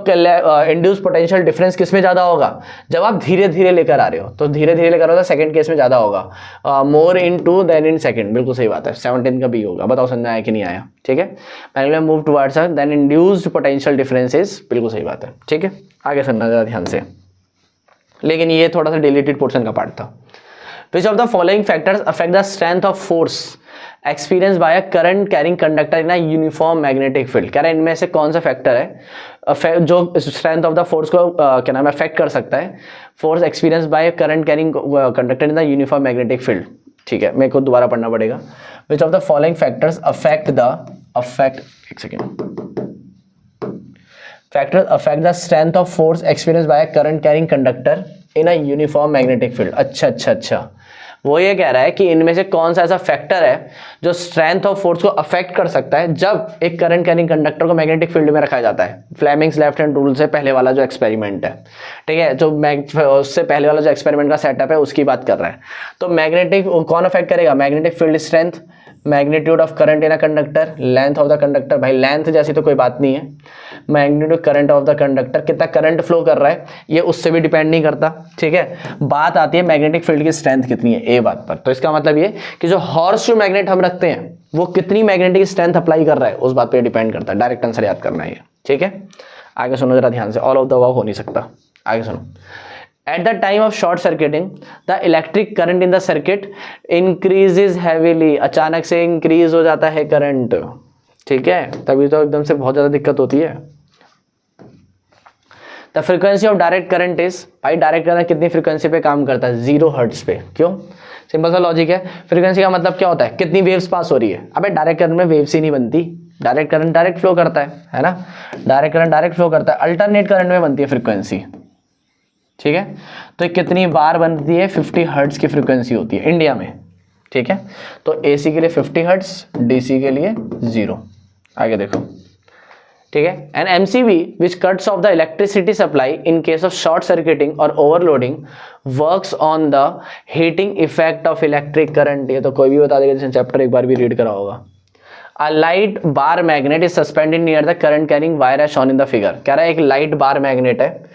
Speaker 1: इंड्यूस पोटेंशियल डिफरेंस किस में ज़्यादा होगा, जब आप धीरे धीरे लेकर आ रहे हो। तो धीरे धीरे लेकर आओ तो सेकंड केस में ज़्यादा होगा, मोर इन टू देन इन सेकंड। बिल्कुल सही बात है, 17 का बी होगा। बताओ समझ में आया कि नहीं आया। ठीक है, magnet move towards then induced potential differences, बिल्कुल सही बात है। ठीक है, आगे सुनना जरा ध्यान से, लेकिन ये थोड़ा सा डिलीटेड पोर्शन का पार्ट था। Which of the following factors affect the strength of force experience by a current carrying conductor in a uniform magnetic field. कह रहे हैं इनमें से कौन सा फैक्टर है जो स्ट्रेंथ ऑफ द फोर्स को क्या नाम है अफेक्ट कर सकता है, force experience by current carrying conductor in the uniform magnetic field. ठीक है, मेरे को दोबारा पढ़ना पड़ेगा। Which of the following factors factors affect the strength of force experienced by a current carrying conductor in a uniform magnetic field। अच्छा, वो ये कह रहा है कि इनमें से कौन सा ऐसा फैक्टर है जो स्ट्रेंथ ऑफ फोर्स को अफेक्ट कर सकता है जब एक करंट कैरिंग कंडक्टर को मैग्नेटिक फील्ड में रखा जाता है। फ्लेमिंग्स लेफ्ट हैंड रूल से पहले वाला जो एक्सपेरिमेंट है, ठीक है, जो उससे पहले वाला जो एक्सपेरिमेंट का सेटअप है उसकी बात कर रहा है। तो मैग्नेटिक कौन अफेक्ट करेगा, magnetic field strength magnitude of current in a conductor, length of the conductor, भाई लेंथ जैसी तो कोई बात नहीं है, magnitude current of the conductor, कितना करंट फ्लो कर रहा है ये उससे भी डिपेंड नहीं करता, ठीक है। बात आती है मैग्नेटिक फील्ड की स्ट्रेंथ कितनी है, ए बात पर। तो इसका मतलब ये कि जो हॉर्स मैग्नेट हम रखते हैं वो कितनी मैग्नेटिक स्ट्रेंथ अप्लाई कर रहा है उस बात पे डिपेंड करता है। डायरेक्ट आंसर याद करना है ये, ठीक है। आगे सुनो जरा ध्यान से, ऑल ऑफ द अबव हो नहीं सकता। आगे सुनो, at the time of short circuiting the electric current in the circuit increases heavily, अचानक से इंक्रीज हो जाता है करंट, ठीक है, तभी तो एकदम से बहुत ज्यादा दिक्कत होती है। The frequency of direct current is, भाई डायरेक्ट करंट कितनी फ्रीक्वेंसी पे काम करता है, 0 हर्ट्ज पे। क्यों? सिंपल सा लॉजिक है। फ्रीक्वेंसी का मतलब क्या होता है, कितनी वेव्स पास हो रही है। अबे डायरेक्ट करंट में वेव्स ही नहीं बनती, डायरेक्ट करंट डायरेक्ट फ्लो करता है ना, डायरेक्ट करंट डायरेक्ट फ्लो करता है। अल्टरनेट करंट में बनती है फ्रीक्वेंसी, ठीक है। तो कितनी बार बनती है, 50 हर्ट्ज की फ्रीक्वेंसी होती है इंडिया में, ठीक है। तो एसी के लिए 50 हर्ट्ज, डीसी के लिए 0। आगे देखो, ठीक है। An MCB which cuts off the electricity supply in case of short circuiting और overloading works on the heating effect of electric current. ये तो कोई भी बता देगा, जिसने चैप्टर एक बार भी रीड करा होगा। A light bar magnet is suspended near the current carrying wire as shown in the figure. कह रहा है एक लाइट बार मैग्नेट है,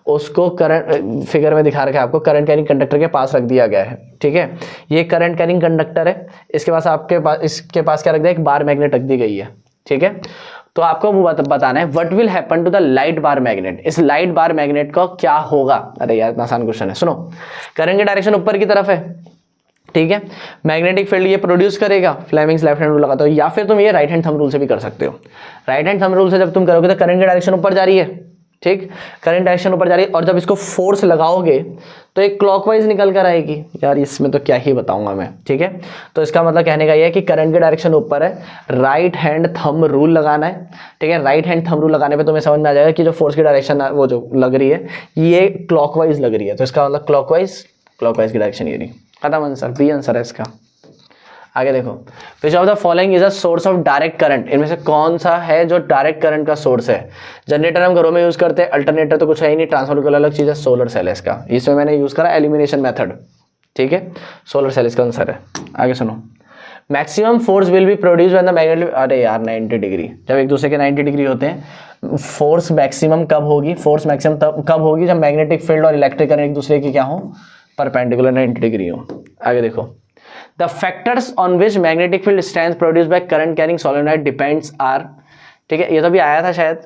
Speaker 1: उसको करंट, फिगर में दिखा रखा है आपको, करंट कैरिंग कंडक्टर के पास रख दिया गया है, ठीक है। ये करंट कैरिंग कंडक्टर है, इसके पास आपके पास, इसके पास क्या रख दिया, एक बार मैग्नेट रख दी गई है, ठीक है। तो आपको वो बताना है what will happen to the light bar magnet, इस लाइट बार मैग्नेट का क्या होगा। अरे यार इतना आसान क्वेश्चन है, सुनो। करंट की डायरेक्शन ऊपर की तरफ है, ठीक है। मैग्नेटिक फील्ड ये प्रोड्यूस करेगा, फ्लेमिंग्स लेफ्ट हैंड रूल लगाते हो, या फिर तुम ये राइट हैंड थंब रूल से भी कर सकते हो। राइट हैंड थंब रूल से जब तुम करोगे तो करंट की डायरेक्शन ऊपर जा रही है, ठीक, करंट डायरेक्शन ऊपर जा रही है, और जब इसको फोर्स लगाओगे तो एक क्लॉकवाइज निकल कर आएगी। यार इसमें तो क्या ही बताऊंगा मैं, ठीक है। तो इसका मतलब कहने का ये है कि करंट की डायरेक्शन ऊपर है, राइट हैंड थंब रूल लगाना है, ठीक है। राइट हैंड थंब रूल लगाने पे तुम्हें समझ में आ जाएगा कि जो फोर्स की डायरेक्शन वो जो लग रही है ये क्लॉकवाइज लग रही है, तो इसका मतलब क्लॉकवाइज की डायरेक्शन ये नहीं। खत्म आंसर, बी आंसर है इसका। आगे देखो, which of the following is a source of direct current, इनमें से कौन सा है जो डायरेक्ट करंट का सोर्स है। जनरेटर हम घरों में यूज करते हैं, अल्टरनेटर तो कुछ है ही नहीं, ट्रांसफार्मर अलग चीज है, सोलर सेल है इसका। इसमें मैंने यूज करा एलिमिनेशन मेथड, ठीक है, सोलर सेल इसका आंसर है। आगे सुनो, maximum force will be produce when the magnetic, अरे यार 90 डिग्री, जब एक दूसरे के 90 डिग्री होते हैं, फोर्स मैक्सिमम कब होगी, फोर्स मैक्सिमम तब कब होगी जब मैग्नेटिक फील्ड और इलेक्ट्रिक करंट एक दूसरे की क्या हो, परपेंडिकुलर 90 डिग्री हो। आगे देखो, the factors on which magnetic field strength produced by current carrying solenoid depends are, ठीक है, ये तो भी आया था शायद,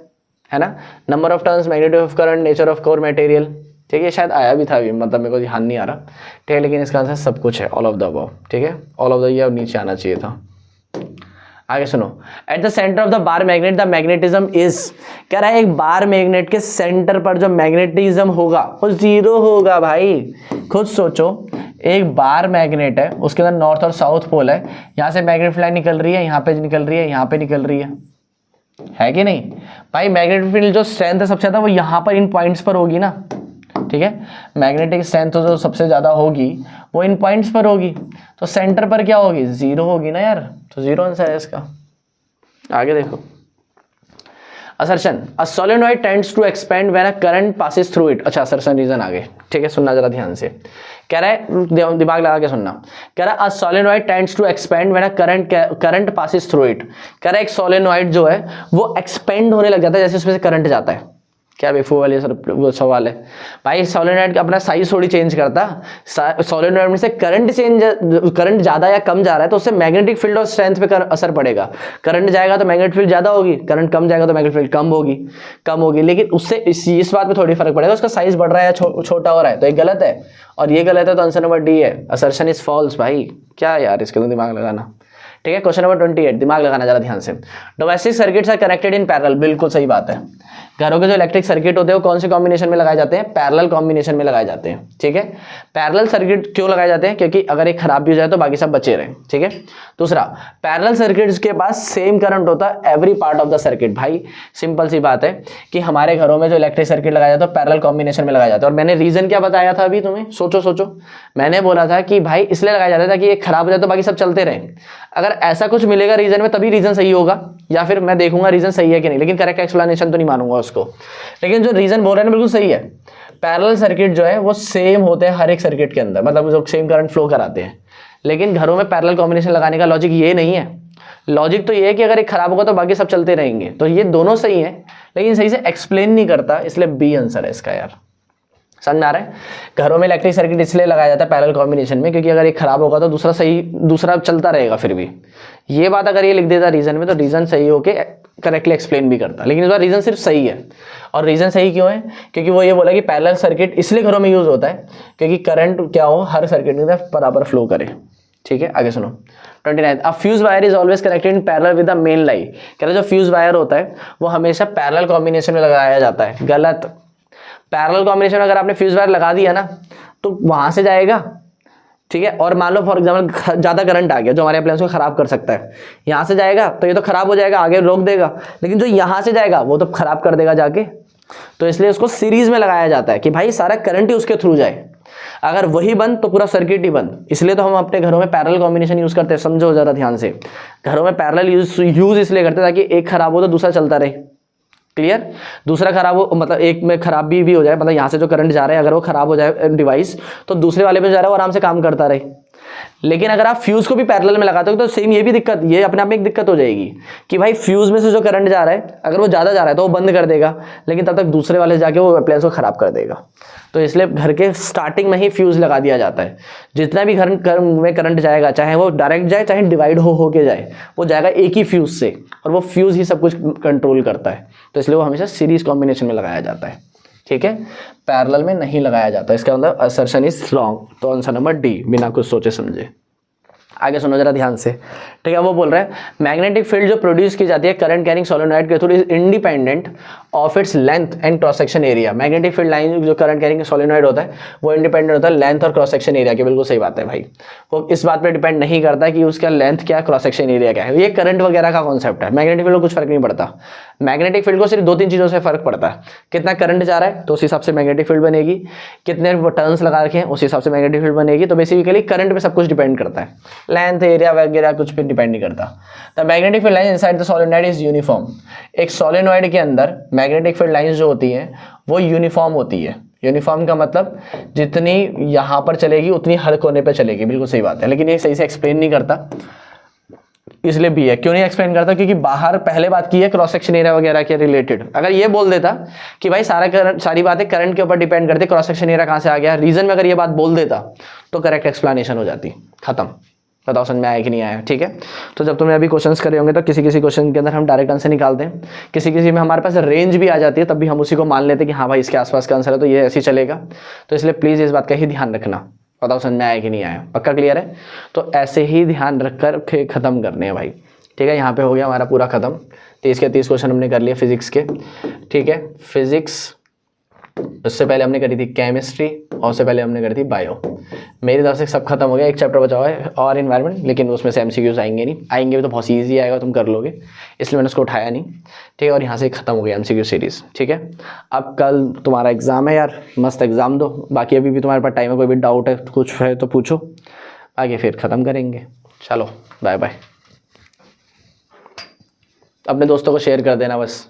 Speaker 1: है ना, number of turns, magnetic of current, nature of core material, ठीक है, शायद आया भी था अभी, मतलब मेरे को ध्यान नहीं आ रहा, ठीक है, लेकिन इसका आंसर सब कुछ है, ऑल ऑफ द अबव, ठीक है, ऑल ऑफ द ये अब नीचे आना चाहिए था। आगे सुनो, at the centre of the bar magnet the magnetism is, कह रहा है एक बार मैग्नेट के सेंटर पर जो मैग्नेटिज्म होगा वो 0 होगा। भाई खुद सोचो, एक बार मैग्नेट है, उसके अंदर नॉर्थ और साउथ पोल है, यहाँ से मैग्नेटिक फील्ड निकल रही है, यहाँ पे निकल रही है, यहाँ पे निकल रही है कि नहीं। भाई मैग्नेटिक फील्ड जो स्ट्रेंथ है सबसे ज्यादा वो यहाँ पर इन पॉइंट्स पर होगी ना, ठीक है। मैग्नेटिक स्ट्रेंथ जो सबसे ज्यादा होगी वो इन पॉइंट्स पर होगी, तो सेंटर पर क्या होगी, 0 होगी ना यार, तो 0 आंसर है इसका। आगे देखो, assertion, a solenoid tends to expand when a current passes through it. अच्छा असर्शन रीजन आगे, ठीक है, सुनना जरा ध्यान से। कह रहा है, दिमाग लगा के सुनना, कह रहा है a solenoid tends to expand when a current passes through it. कह रहा है एक सोलेनॉइड जो है वो एक्सपेंड होने लग जाता है जैसे उसमें से करंट जाता है। क्या बेफू वाली वो सवाल है भाई, सोलेनॉइड अपना साइज थोड़ी चेंज करता, सोलेनॉइड में से करंट ज्यादा या कम जा रहा है तो उससे मैग्नेटिक फील्ड और स्ट्रेंथ पे असर पड़ेगा। करंट जाएगा तो मैग्नेटिक फील्ड ज्यादा होगी, करंट कम जाएगा तो मैग्नेटिक फील्ड कम होगी, लेकिन उससे इस बात में थोड़ी फर्क पड़ेगा, उसका साइज बढ़ रहा है या छोटा हो रहा है, तो एक गलत है और ये गलत है, तो आंसर नंबर डी है, असर्शन इज फॉल्स। भाई क्या यार, इसके अंदर दिमाग लगाना, ठीक है। क्वेश्चन नंबर 28, दिमाग लगाना जरा ध्यान से। Domestic circuits are connected in parallel, बिल्कुल सही बात है। घरों के जो इलेक्ट्रिक सर्किट होते हैं वो कौन से कॉम्बिनेशन में लगाए जाते हैं, पैरेलल कॉम्बिनेशन में लगाए जाते हैं, ठीक है। पैरेलल सर्किट क्यों लगाए जाते हैं, क्योंकि अगर एक खराब भी हो जाए तो बाकी सब बचे रहे, ठीक है। दूसरा, पैरेलल सर्किट्स के पास सेम करंट होता है every part of the circuit. भाई सिंपल सी बात है कि हमारे घरों में जो इलेक्ट्रिक सर्किट लगाया जाता है पैरेलल कॉम्बिनेशन में लगाया जाता है, और मैंने रीजन क्या बताया था अभी तुम्हें, सोचो, मैंने बोला था कि भाई इसलिए लगाया जाता था कि एक खराब हो जाए तो बाकी सब चलते रहे। अगर ऐसा कुछ मिलेगा रीजन में तभी रीजन सही होगा, या फिर मैं देखूंगा रीजन सही है कि नहीं, लेकिन करेक्ट एक्सप्लेनेशन तो नहीं मानूंगा उसको। लेकिन जो रीजन बोल रहे हैं बिल्कुल सही है, पैरेलल सर्किट जो है वो सेम होते हैं हर एक सर्किट के अंदर, मतलब जो सेम करंट फ्लो कराते हैं, लेकिन घरों में पैरेलल कॉम्बिनेशन लगाने का लॉजिक ये नहीं है। लॉजिक तो ये है कि अगर एक खराब होगा तो बाकी सब चलते रहेंगे। तो ये दोनों सही है लेकिन सही से एक्सप्लेन नहीं करता, इसलिए बी आंसर है इसका यार। समझ में आ रहा है? घरों में इलेक्ट्रिक सर्किट इसलिए लगाया जाता है पैरेलल कॉम्बिनेशन में क्योंकि अगर एक खराब होगा तो दूसरा चलता रहेगा फिर भी। ये बात अगर ये लिख देता रीजन में तो रीजन सही होके करेक्टली एक्सप्लेन भी करता, लेकिन इस बार रीजन सिर्फ सही है। और रीजन सही क्यों है? क्योंकि वो ये बोला कि पैरेलल सर्किट इसलिए घरों में यूज होता है क्योंकि करंट क्या हो, हर सर्किट की तरफ बराबर फ्लो करे। ठीक है, आगे सुनो 29, अ fuse wire is always connected in parallel with the main line. कह रहे जो फ्यूज वायर होता है वो हमेशा पैरेलल कॉम्बिनेशन में लगाया जाता है। गलत। पैरेलल कॉम्बिनेशन में अगर आपने फ्यूज वायर लगा दिया ना तो वहां से जाएगा, ठीक है। और मान लो फॉर एग्जाम्पल ज्यादा करंट आ गया जो हमारे अप्लायंस को खराब कर सकता है, यहाँ से जाएगा तो ये तो खराब हो जाएगा, आगे रोक देगा, लेकिन जो यहाँ से जाएगा वो तो खराब कर देगा जाके। तो इसलिए उसको सीरीज में लगाया जाता है कि भाई सारा करंट ही उसके थ्रू जाए। अगर वही बंद तो पूरा सर्किट ही बंद। इसलिए तो हम अपने घरों में पैरेलल कॉम्बिनेशन यूज करते हैं। समझो जरा ध्यान से, घरों में पैरेलल यूज इसलिए करते हैं ताकि एक खराब हो तो दूसरा चलता रहे। क्लियर? दूसरा खराब हो मतलब एक में खराब भी हो जाए, मतलब यहाँ से जो करंट जा रहा है अगर वो खराब हो जाए डिवाइस तो दूसरे वाले में जा रहा है वो आराम से काम करता रहे। लेकिन अगर आप फ्यूज को भी पैरेलल में लगाते हो तो सेम ये भी दिक्कत, ये अपने आप में एक दिक्कत हो जाएगी कि भाई फ्यूज में से जो करंट जा रहा है अगर वो ज़्यादा जा रहा है तो वो बंद कर देगा, लेकिन तब तक दूसरे वाले जाके वो अप्लायंस को खराब कर देगा। तो इसलिए घर के स्टार्टिंग में ही फ्यूज लगा दिया जाता है। जितना भी घर में करंट जाएगा, चाहे वो डायरेक्ट जाए चाहे डिवाइड हो के जाए, वो जाएगा एक ही फ्यूज से और वो फ्यूज ही सब कुछ कंट्रोल करता है। तो इसलिए वो हमेशा सीरीज कॉम्बिनेशन में लगाया जाता है। ठीक है, पैरेलल में नहीं लगाया जाता। इसका मतलब असर्शन इज रॉन्ग। तो आंसर नंबर डी, बिना कुछ सोचे समझे। आगे सुनो जरा ध्यान से। ठीक है, वो बोल रहे हैं मैग्नेटिक फील्ड जो प्रोड्यूस की जाती है करंट कैरिंग सोलेनॉइड के through is independent of its length and cross section area. Magnetic field line जो करंट कैरिंग सोलेनॉइड होता है वो इंडिपेंडेंट होता है लेंथ और क्रॉस सेक्शन एरिया की। बिल्कुल सही बात है भाई, वो इस बात पर डिपेंड नहीं करता कि उसका लेंथ क्या क्रॉस सेक्शन एरिया क्या है। ये करंट वगैरह का कॉन्सेप्ट है। मैग्नेटिक फील्ड को कुछ फर्क नहीं पड़ता। मैग्नेटिक फील्ड को सिर्फ 2-3 चीज़ों से फर्क पड़ता है, कितना करंट जा रहा है तो उस हिसाब से मैग्नेटिक फील्ड बनेगी, कितने टर्न्स लगा रखे हैं उस हिसाब से मैग्नेटिक फील्ड बनेगी। तो बेसिकली करंट पे सब कुछ डिपेंड करता है, लेंथ एरिया वगैरह कुछ पे डिपेंड नहीं करता। The magnetic field line inside the solenoid is uniform. एक सोलेनॉइड के अंदर मैग्नेटिक फील्ड लाइंस जो होती हैं वो यूनिफॉर्म होती है। यूनिफॉर्म का मतलब जितनी यहाँ पर चलेगी उतनी हर कोने पे चलेगी। बिल्कुल सही बात है, लेकिन ये सही से एक्सप्लेन नहीं करता, इसलिए भी है। क्यों नहीं एक्सप्लेन करता? क्योंकि बाहर पहले बात की है क्रॉस सेक्शन एरिया वगैरह के रिलेटेड। अगर ये बोल देता कि भाई सारी बातें करंट के ऊपर डिपेंड करती, क्रॉस सेक्शन एरिया कहाँ से आ गया, रीजन में अगर ये बात बोल देता तो करेक्ट एक्सप्लेनेशन हो जाती। खत्म। बताओ समझ में आया कि नहीं आया? ठीक है, तो जब तुमने अभी क्वेश्चंस करे होंगे तो किसी किसी क्वेश्चन के अंदर हम डायरेक्ट आंसर निकालते हैं, किसी किसी में हमारे पास रेंज भी आ जाती है, तब भी हम उसी को मान लेते हैं कि हाँ भाई इसके आसपास का आंसर है तो ये ऐसे ही चलेगा। तो इसलिए प्लीज़ इस बात का ही ध्यान रखना। बताओ समझ में आया कि नहीं आया? पक्का क्लियर है? तो ऐसे ही ध्यान रखकर खत्म करने हैं भाई। ठीक है, यहाँ पे हो गया हमारा पूरा खत्म। 30 के 30 क्वेश्चन हमने कर लिए फिजिक्स के। ठीक है, फिजिक्स उससे पहले हमने करी थी केमिस्ट्री और उससे पहले हमने करी थी बायो। मेरी तरफ से सब खत्म हो गया। एक चैप्टर बचा हुआ है और इन्वायरमेंट, लेकिन उसमें से एमसीक्यूज आएंगे नहीं, आएंगे भी तो बहुत ईजी आएगा, तुम कर लोगे, इसलिए मैंने उसको उठाया नहीं। ठीक है, और यहाँ से खत्म हो गया एमसीक्यू सीरीज। ठीक है, अब कल तुम्हारा एग्जाम है यार, मस्त एग्जाम दो। बाकी अभी भी तुम्हारे पास टाइम है, कोई भी डाउट है कुछ है तो पूछो, आगे फिर ख़त्म करेंगे। चलो बाय बाय। अपने दोस्तों को शेयर कर देना बस।